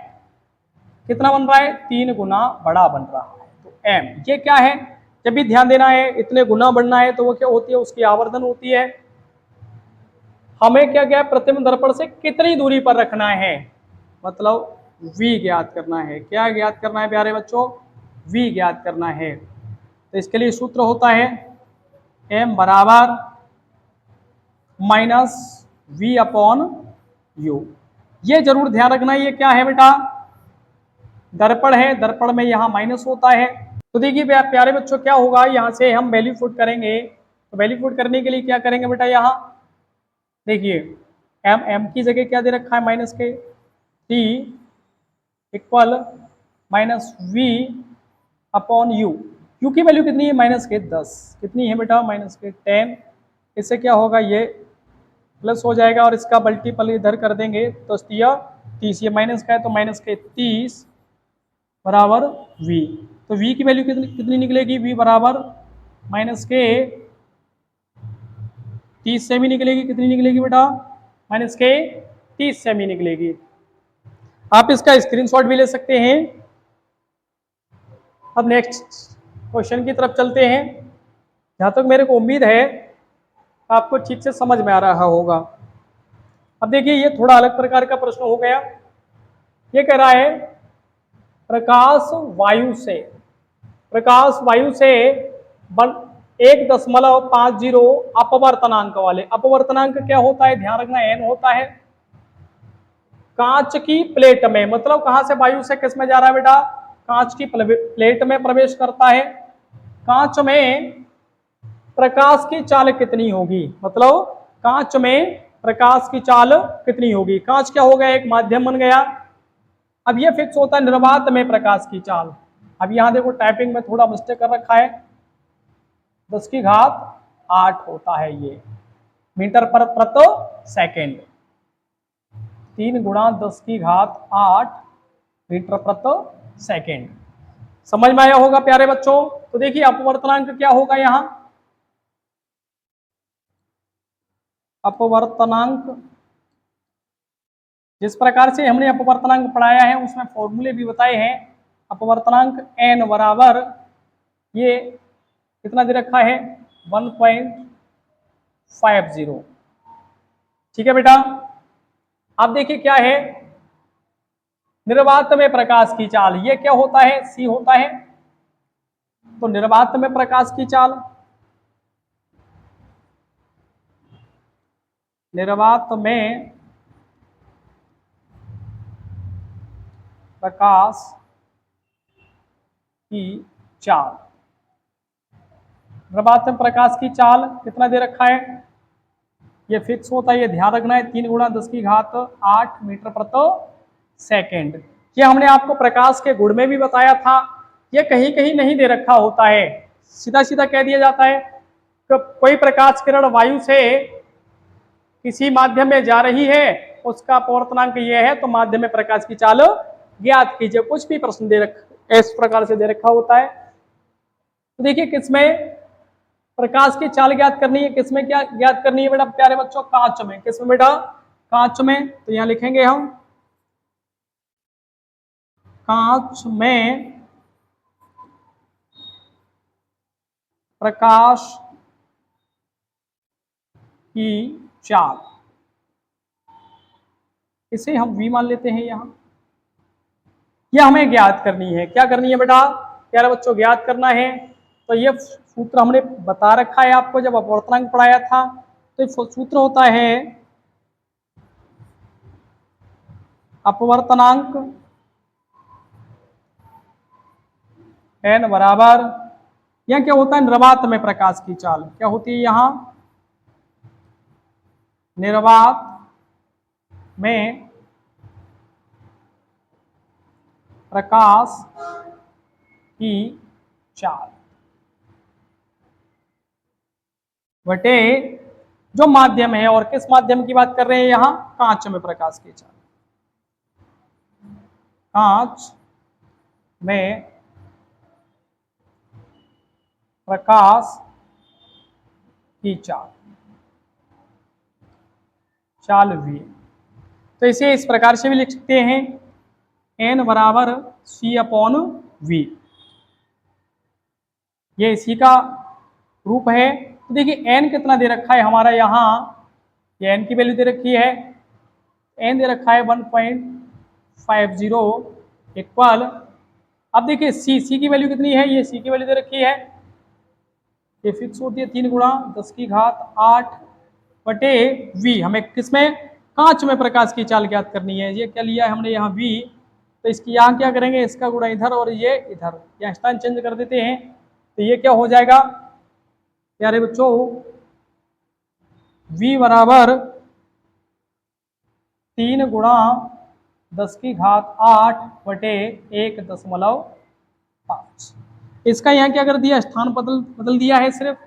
कितना बन रहा है, 3 गुना बड़ा बन रहा है। तो m ये क्या है, जब भी ध्यान देना है, इतने गुना बढ़ना है तो वो क्या होती है, उसकी आवर्धन होती है। हमें क्या क्या प्रतिबिंब दर्पण से कितनी दूरी पर रखना है, मतलब v ज्ञात करना है। क्या ज्ञात करना है प्यारे बच्चों, v ज्ञात करना है। तो इसके लिए सूत्र होता है m बराबर -v/u। ये जरूर ध्यान रखना, ये क्या है बेटा, दर्पण है, दर्पण में यहाँ माइनस होता है। तो देखिए प्यारे बच्चों क्या होगा, यहाँ से हम वैल्यू पुट करेंगे। तो वैल्यू पुट करने के लिए क्या करेंगे बेटा, यहाँ देखिए m की जगह क्या दे रखा है, माइनस के, t इक्वल -v/u। u की वैल्यू कितनी है, माइनस के 10। कितनी है बेटा, माइनस के 10। इससे क्या होगा, ये प्लस हो जाएगा और इसका मल्टीपल इधर कर देंगे तो 30, ये माइनस का है तो माइनस के 30 बराबर v। तो v की वैल्यू कितनी निकलेगी, v बराबर माइनस के 30 सेमी निकलेगी। कितनी निकलेगी बेटा, माइनस के 30 सेमी निकलेगी। आप इसका स्क्रीनशॉट भी ले सकते हैं। अब नेक्स्ट क्वेश्चन की तरफ चलते हैं। जहाँ तक मेरे को उम्मीद है आपको ठीक से समझ में आ रहा होगा। अब देखिए ये थोड़ा अलग प्रकार का प्रश्न हो गया। ये कह रहा है प्रकाश वायु से 1.50 अपवर्तनांक वाले। अपवर्तनांक क्या होता है, ध्यान रखना, एन होता है कांच की प्लेट में, मतलब कहां से वायु से किस में जा रहा है बेटा, कांच की प्लेट में प्रवेश करता है। कांच में प्रकाश की चाल कितनी होगी, मतलब कांच में प्रकाश की चाल कितनी होगी। कांच क्या हो गया, एक माध्यम बन गया। अब ये फिक्स होता है निर्वात में प्रकाश की चाल। अब यहां देखो टाइपिंग में थोड़ा मिस्टेक कर रखा है, 10⁸ होता है ये मीटर पर प्रति सेकेंड। 3 × 10⁸ मीटर प्रति सेकेंड। समझ में आया होगा प्यारे बच्चों। तो देखिए अपवर्तनांक क्या होगा यहां, अपवर्तनांक जिस प्रकार से हमने अपवर्तनांक पढ़ाया है उसमें फॉर्मूले भी बताए हैं। अपवर्तनांक n बराबर ये कितना दे रखा है, 1.50। ठीक है बेटा। अब देखिए क्या है, निर्वात में प्रकाश की चाल, ये क्या होता है, c होता है। तो निर्वात में प्रकाश की चाल, निर्वात में प्रकाश की चाल, निर्वात में प्रकाश की चाल कितना दे रखा है, ये फिक्स होता है, ये ध्यान रखना है, 3 × 10⁸ मीटर प्रति सेकेंड। ये हमने आपको प्रकाश के गुण में भी बताया था। ये कहीं कहीं नहीं दे रखा होता है, सीधा सीधा कह दिया जाता है कि कोई प्रकाश किरण वायु से किसी माध्यम में जा रही है, उसका अपवर्तनांक ये है, तो माध्यम में प्रकाश की चाल ज्ञात कीजिए। कुछ भी प्रश्न दे रखा इस प्रकार से दे रखा होता है। तो देखिए किसमें प्रकाश की चाल ज्ञात करनी है, किसमें क्या ज्ञात करनी है बेटा प्यारे बच्चों, कांच में। किसमें बेटा, कांच में। तो यहां लिखेंगे हम कांच में प्रकाश की चाल, इसे हम v मान लेते हैं यहां। यह हमें ज्ञात करनी है, क्या करनी है बेटा प्यारे बच्चों, ज्ञात करना है। तो ये सूत्र हमने बता रखा है आपको जब अपवर्तनांक पढ़ाया था। तो ये सूत्र होता है अपवर्तनांक n बराबर, यह क्या होता है, निर्वात में प्रकाश की चाल क्या होती है यहां, निर्वात में प्रकाश की चाल बटे जो माध्यम है, और किस माध्यम की बात कर रहे हैं यहां, कांच में प्रकाश की चाल, कांच में प्रकाश की चाल, चाल v। तो इसे इस प्रकार से भी लिख सकते हैं, n बराबर c/v। ये इसी का रूप है। तो देखिए n कितना दे रखा है हमारा यहाँ, ये n की वैल्यू दे रखी है, n दे रखा है 1.50 इक्वल। अब देखिए c की वैल्यू कितनी है, ये c की वैल्यू दे रखी है, ये फिक्स होती है 3 × 10⁸ बटे v। हमें किसमें, कांच में प्रकाश की चाल ज्ञात करनी है। ये क्या लिया है हमने यहाँ v, तो इसकी यहाँ क्या करेंगे, इसका गुणा इधर और ये इधर, यहाँ स्थान चेंज कर देते हैं। तो ये क्या हो जाएगा प्यारे बच्चों, v बराबर 3 × 10⁸ बटे 1.5। इसका यहाँ क्या कर दिया, स्थान बदल दिया है सिर्फ।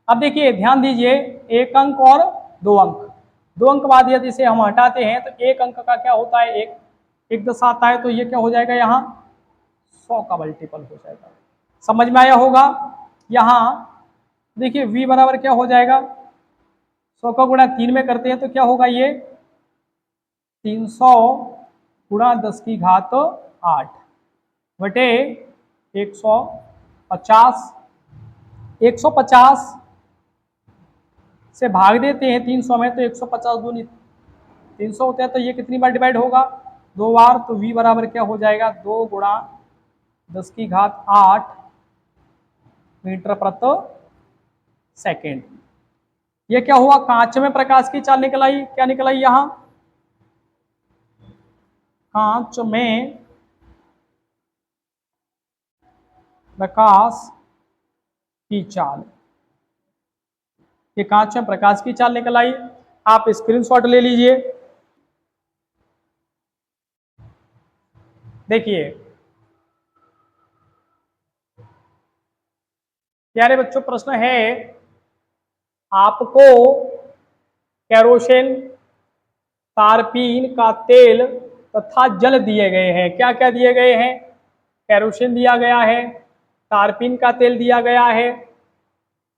अब देखिए ध्यान दीजिए, 1 अंक और 2 अंक, 2 अंक बाद यदि इसे हम हटाते हैं तो 1 अंक का क्या होता है, एक दस आता है। तो ये क्या हो जाएगा यहाँ 100 का मल्टीपल हो जाएगा। समझ में आया होगा। यहाँ देखिए v बराबर क्या हो जाएगा, 100 का गुणा 3 में करते हैं तो क्या होगा, ये 300 × 10⁸ बटे 150। 150 से भाग देते हैं 300 में, तो 150 दूनी 300 होता है, तो ये कितनी बार डिवाइड होगा, 2 बार। तो v बराबर क्या हो जाएगा, 2 × 10⁸ मीटर प्रति सेकेंड। ये क्या हुआ, कांच में प्रकाश की चाल निकल आई, क्या निकल आई यहां, कांच में प्रकाश की चाल, ये कांच में प्रकाश की चाल निकल आई। आप स्क्रीनशॉट ले लीजिए। देखिए प्यारे बच्चों, प्रश्न है आपको केरोसिन, तारपीन का तेल तथा जल दिए गए हैं। क्या क्या दिए गए हैं, केरोसिन दिया गया है, तारपीन का तेल दिया गया है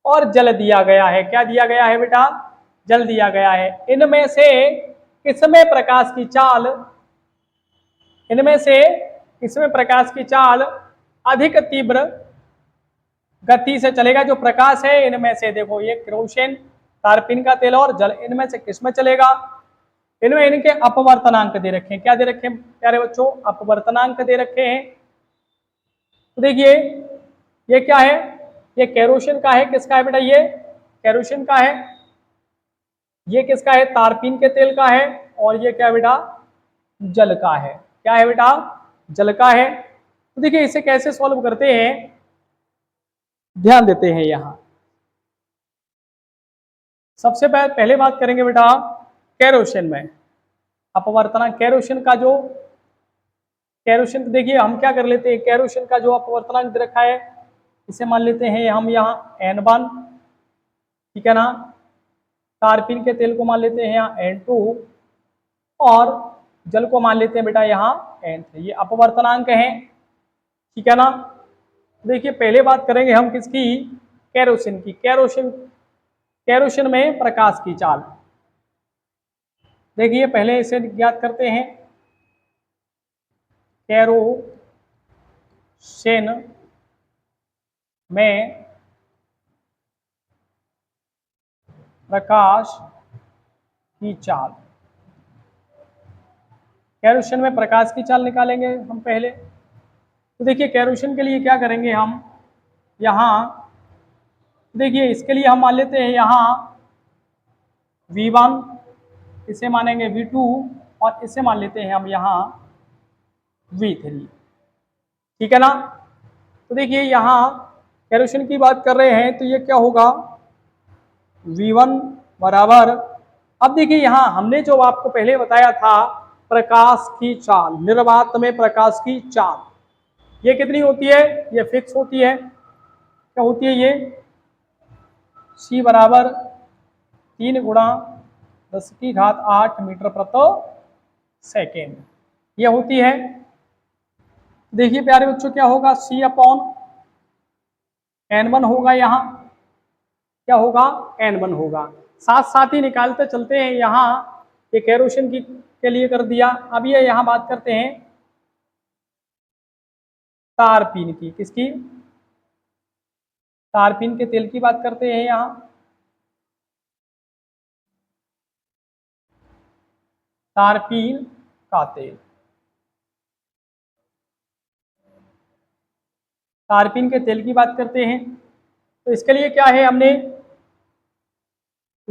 और जल दिया गया है। क्या दिया गया है बेटा, जल दिया गया है। इनमें से किसमें प्रकाश की चाल, इनमें से किसमें प्रकाश की चाल अधिक तीव्र गति से चलेगा। जो प्रकाश है इनमें से, देखो ये केरोसिन, तारपीन का तेल और जल, इनमें से किसमें चलेगा, इनमें इनके अपवर्तनांक दे रखे हैं। क्या दे रखे हैं प्यारे बच्चों, अपवर्तनांक दे रखे हैं। तो देखिए ये क्या है, ये केरोसिन का है, किसका है बेटा, ये केरोसिन का है, ये किसका है, तारपीन के तेल का है, और ये क्या बेटा, जल का है। क्या है बेटा, जल का है। तो देखिए इसे कैसे सॉल्व करते हैं, ध्यान देते हैं यहां। सबसे पहले बात करेंगे बेटा केरोसिन में अपवर्तनांक। केरोसिन का जो, केरोसिन देखिए हम क्या कर लेते हैं, केरोसिन का जो अपवर्तनांक दे रखा है इसे मान लेते हैं हम यहाँ N1, ठीक है ना। तारपीन के तेल को मान लेते हैं यहाँ N2 और जल को मान लेते हैं बेटा यहाँ N3। ये अपवर्तनांक हैं, ठीक है ना। देखिए पहले बात करेंगे हम किसकी, केरोसिन की। केरोसिन, केरोसिन में प्रकाश की चाल, देखिए पहले इसे ज्ञात करते हैं। केरोसिन में प्रकाश की चाल, केरोसिन में प्रकाश की चाल निकालेंगे हम पहले। तो देखिए केरोसिन के लिए क्या करेंगे हम, यहाँ देखिए इसके लिए हम मान लेते हैं यहाँ V1, इसे मानेंगे V2 और इसे मान लेते हैं हम यहाँ V3, ठीक है ना। तो देखिए यहाँ केरोसिन की बात कर रहे हैं तो ये क्या होगा, V1 बराबर, अब देखिए यहाँ हमने जो आपको पहले बताया था प्रकाश की चाल, निर्वात में प्रकाश की चाल, ये कितनी होती है, ये फिक्स होती है। क्या होती है ये, C बराबर 3 गुणा 10⁸ मीटर प्रति सेकेंड, ये होती है। देखिए प्यारे बच्चों क्या होगा, C/N1 होगा, यहाँ क्या होगा, N1 होगा। साथ साथ ही निकालते चलते हैं, यहाँ ये केरोसिन की के लिए कर दिया। अब ये यहाँ बात करते हैं तारपीन की, किसकी, तारपीन के तेल की बात करते हैं यहाँ। तारपीन का तेल, तारपीन के तेल की बात करते हैं। तो इसके लिए क्या है, हमने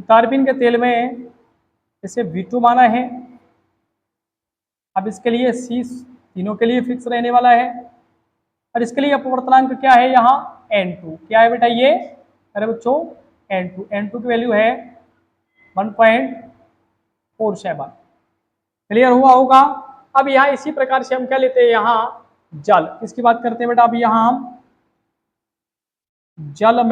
तारपीन के तेल में इसे V2 माना है। अब इसके लिए C तीनों के लिए फिक्स रहने वाला है और इसके लिए अपवर्तनांक क्या है यहाँ N2, क्या है बेटा ये, अरे बच्चों N2, N2 की वैल्यू है 1.47। क्लियर हुआ होगा। अब यहाँ इसी प्रकार से हम क्या लेते हैं, यहाँ जल, किसकी बात करते हैं बेटा, अब यहाँ हम जल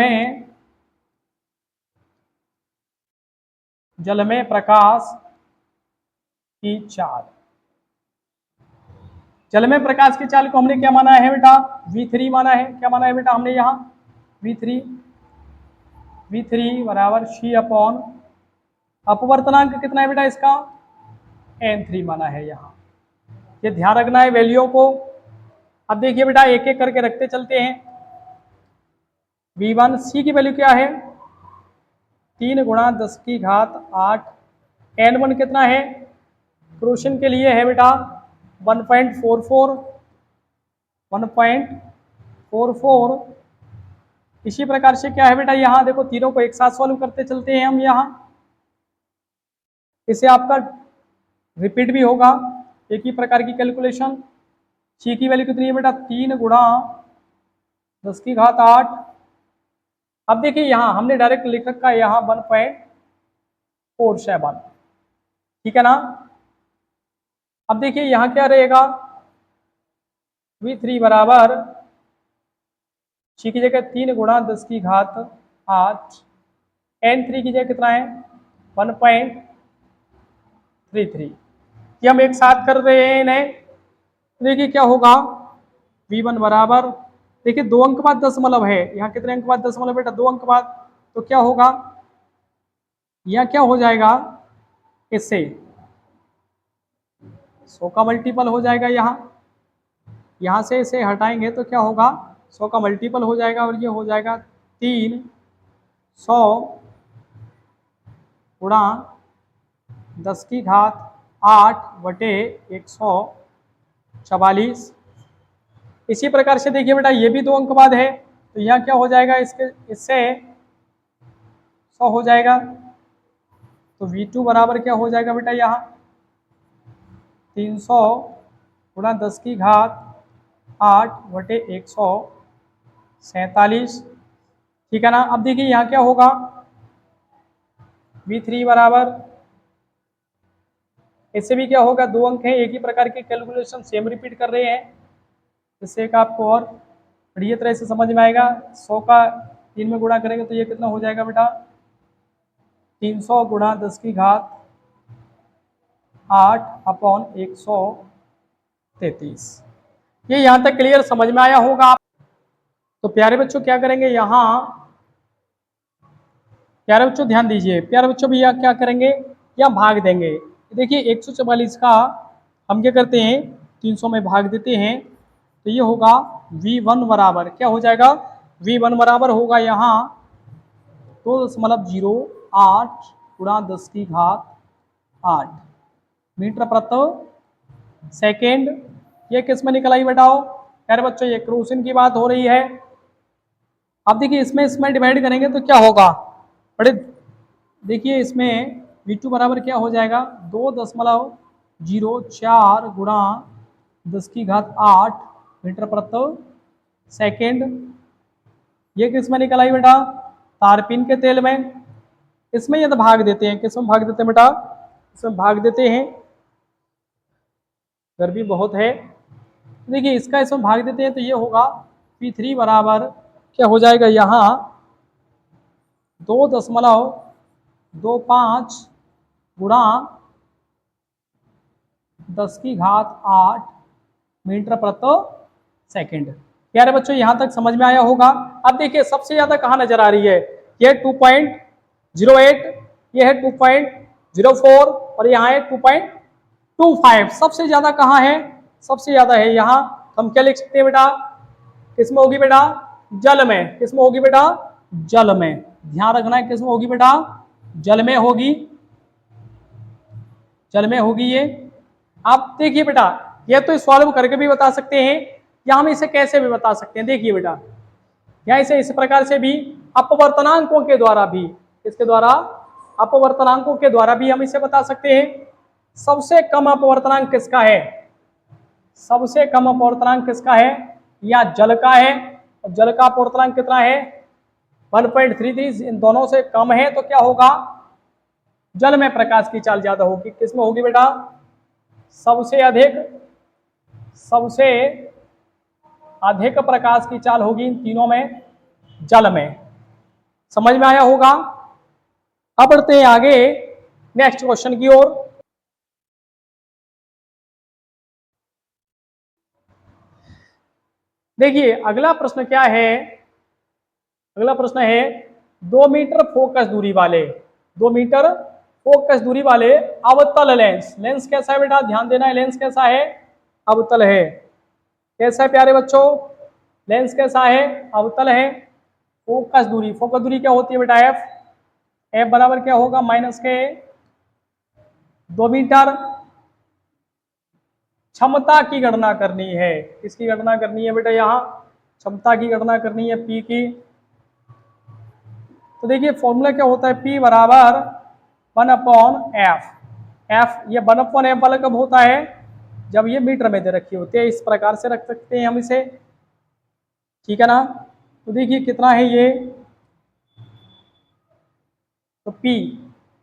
में प्रकाश की चाल, जल में प्रकाश की चाल को हमने क्या माना है बेटा, V3 माना है। क्या माना है बेटा हमने यहाँ V3, V3 बराबर C अपॉन अपवर्तनांक कितना है बेटा इसका, N3 माना है यहाँ। ये ध्यान रखना है वैल्यूओं को। अब देखिए बेटा एक एक करके रखते चलते हैं। V1 C की वैल्यू क्या है, 3 गुणा 10⁸। N1 कितना है, केरोसिन के लिए है बेटा 1.44, इसी प्रकार से क्या है बेटा, यहाँ देखो तीनों को एक साथ सॉल्व करते चलते हैं हम, यहाँ इसे आपका रिपीट भी होगा एक ही प्रकार की कैलकुलेशन। सी की वैल्यू कितनी है बेटा, 3 × 10⁸। अब देखिए यहाँ हमने डायरेक्ट लिख रखा है यहाँ 1.47, ठीक है ना। अब देखिए यहाँ क्या रहेगा, V3 बराबर सी की जगह 3 × 10⁸, N3 की जगह कितना है 1.33। ये हम एक साथ कर रहे हैं इन्हें, देखिए क्या होगा, V1 बराबर, देखिए 2 अंक बाद दशमलव है, यहाँ कितने अंक बाद दशमलव बेटा, 2 अंक बाद, तो क्या होगा, यहाँ क्या हो जाएगा, इससे 100 का मल्टीपल हो जाएगा, यहाँ से इसे हटाएंगे तो क्या होगा, 100 का मल्टीपल हो जाएगा, और ये हो जाएगा 300 × 10⁸ इसी प्रकार से देखिए बेटा ये भी 2 अंक बाद है, तो यहाँ क्या हो जाएगा, इससे 100 हो जाएगा, तो V2 बराबर क्या हो जाएगा बेटा, यहाँ 300 × 10⁸ ठीक है ना। अब देखिए यहाँ क्या होगा, V3 बराबर, इससे भी क्या होगा, 2 अंक है, एक ही प्रकार की कैलकुलेशन सेम रिपीट कर रहे हैं, इससे एक आपको और बढ़िया तरह से समझ में आएगा। 100 का 3 में गुणा करेंगे तो ये कितना हो जाएगा बेटा, 300 × 10⁸/133। ये यहाँ तक क्लियर समझ में आया होगा आप। तो प्यारे बच्चों क्या करेंगे यहाँ, प्यारे बच्चों ध्यान दीजिए, प्यारे बच्चों भी यहाँ क्या करेंगे, या भाग देंगे। देखिए 144 का हम क्या करते हैं, 300 में भाग देते हैं, तो ये होगा V1 बराबर क्या हो जाएगा, V1 बराबर होगा यहाँ 2.08 × 10⁸ मीटर प्रति सेकेंड। ये किस में निकल आई बताओ, प्यारे बच्चों ये क्रोसिन की बात हो रही है। अब देखिए इसमें डिवाइड करेंगे तो क्या होगा, बड़े देखिए इसमें V2 बराबर क्या हो जाएगा, 2.04 × 10⁸ मीटर प्रति सेकेंड। ये किस में निकल आई बेटा, तारपीन के तेल में। इसमें यदि भाग देते हैं, किस में भाग देते हैं बेटा, इसमें भाग देते हैं, गर्मी बहुत है, देखिए इसका इसमें भाग देते हैं तो ये होगा P3 बराबर क्या हो जाएगा, यहाँ 2.25 × 10⁸ मीटर प्रति सेकेंड। प्यारे बच्चों यहाँ तक समझ में आया होगा। अब देखिए सबसे ज्यादा कहाँ नजर आ रही है, ये 2.08, ये है 2.04 और यहाँ है 2.25। सबसे ज्यादा कहाँ है, सबसे ज्यादा है यहाँ। हम क्या लिख सकते हैं बेटा, किसमें होगी बेटा, जल में। किसमें होगी बेटा, जल में। ध्यान रखना है किसमें होगी बेटा, जल में होगी, जल में होगी ये। आप देखिए बेटा ये तो सॉल्व करके भी बता सकते हैं, या हम इसे कैसे भी बता सकते हैं। देखिए बेटा या इसे इस प्रकार से भी, अपवर्तनांकों के द्वारा भी, इसके द्वारा अपवर्तनांकों के द्वारा भी हम इसे बता सकते हैं। सबसे कम अपवर्तनांक किसका है, सबसे कम अपवर्तनांक किसका है, या जल का है। और जल का अपवर्तनांक कितना है 1.33, इन दोनों से कम है तो क्या होगा, जल में प्रकाश की चाल ज्यादा होगी। किसमें होगी बेटा, सबसे अधिक, सबसे अधिक प्रकाश की चाल होगी इन तीनों में, जल में। समझ में आया होगा। अब बढ़ते हैं आगे नेक्स्ट क्वेश्चन की ओर। देखिए अगला प्रश्न क्या है, अगला प्रश्न है 2 मीटर फोकस दूरी वाले, 2 मीटर फोकस दूरी वाले अवतल लेंस। लेंस कैसा है बेटा, ध्यान देना है, लेंस कैसा है, अवतल है। कैसा है प्यारे बच्चों, लेंस कैसा है, अवतल है। फोकस दूरी, फोकस दूरी क्या होती है बेटा, एफ। एफ बराबर क्या होगा, -2 मीटर। क्षमता की गणना करनी है, किसकी गणना करनी है बेटा, यहाँ क्षमता की गणना करनी है, पी की। तो देखिए फॉर्मूला क्या होता है, P बराबर 1/f। एफ ये 1/f वाला कब होता है, जब ये मीटर में दे रखी होती है। इस प्रकार से रख सकते हैं हम इसे, ठीक है ना। तो देखिए कितना है ये, तो P,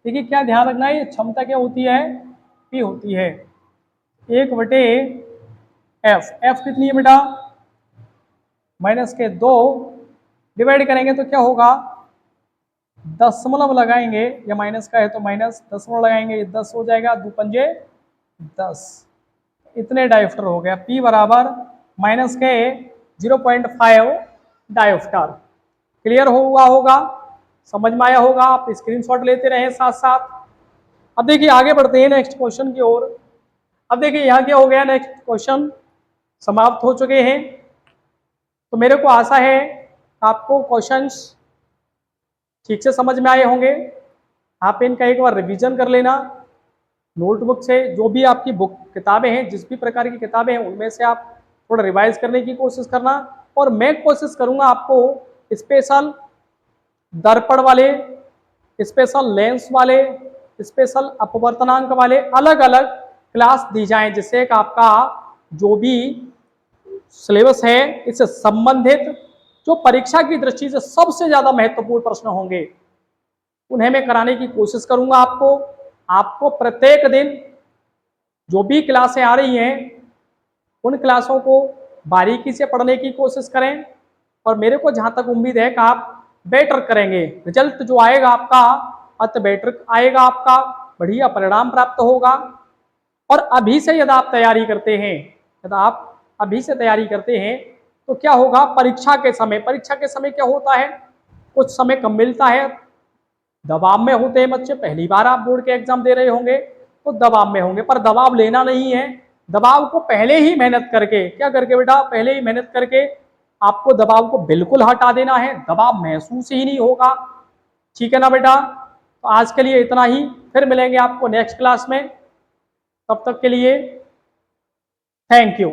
देखिए क्या ध्यान रखना है, ये क्षमता क्या होती है, P होती है 1/f। एफ कितनी है बेटा, -2 डिवाइड करेंगे तो क्या होगा, दशमलव लगाएंगे, या माइनस का है तो माइनस, दशमलव लगाएंगे, ये 10 हो जाएगा, 2 पंजे 10, इतने डायोप्टर हो गया। P बराबर -0.5 डायोप्टर। क्लियर हुआ होगा, समझ में आया होगा, आप स्क्रीनशॉट लेते रहे साथ साथ। अब देखिए आगे बढ़ते हैं नेक्स्ट क्वेश्चन की ओर। अब देखिए यहाँ क्या हो गया, नेक्स्ट क्वेश्चन समाप्त हो चुके हैं। तो मेरे को आशा है आपको क्वेश्चंस ठीक से समझ में आए होंगे। आप इनका एक बार रिवीजन कर लेना नोटबुक से, जो भी आपकी बुक किताबें हैं, जिस भी प्रकार की किताबें हैं उनमें से आप थोड़ा रिवाइज करने की कोशिश करना। और मैं कोशिश करूंगा आपको स्पेशल दर्पण वाले, स्पेशल लेंस वाले, स्पेशल अपवर्तनांक वाले अलग अलग क्लास दी जाएं, जिससे कि आपका जो भी सिलेबस है इससे संबंधित जो परीक्षा की दृष्टि से सबसे ज्यादा महत्वपूर्ण प्रश्न होंगे उन्हें मैं कराने की कोशिश करूंगा। आपको प्रत्येक दिन जो भी क्लासें आ रही हैं उन क्लासों को बारीकी से पढ़ने की कोशिश करें, और मेरे को जहां तक उम्मीद है कि आप बेटर करेंगे, रिजल्ट जो आएगा आपका अति बेटर आएगा, आपका बढ़िया परिणाम प्राप्त होगा। और अभी से यदि आप तैयारी करते हैं, यदि आप अभी से तैयारी करते हैं तो क्या होगा, परीक्षा के समय क्या होता है, कुछ समय कम मिलता है, दबाव में होते हैं बच्चे, पहली बार आप बोर्ड के एग्जाम दे रहे होंगे तो दबाव में होंगे, पर दबाव लेना नहीं है। दबाव को पहले ही मेहनत करके, क्या करके बेटा, पहले ही मेहनत करके आपको दबाव को बिल्कुल हटा देना है, दबाव महसूस ही नहीं होगा, ठीक है ना बेटा। तो आज के लिए इतना ही, फिर मिलेंगे आपको नेक्स्ट क्लास में, तब तक के लिए थैंक यू।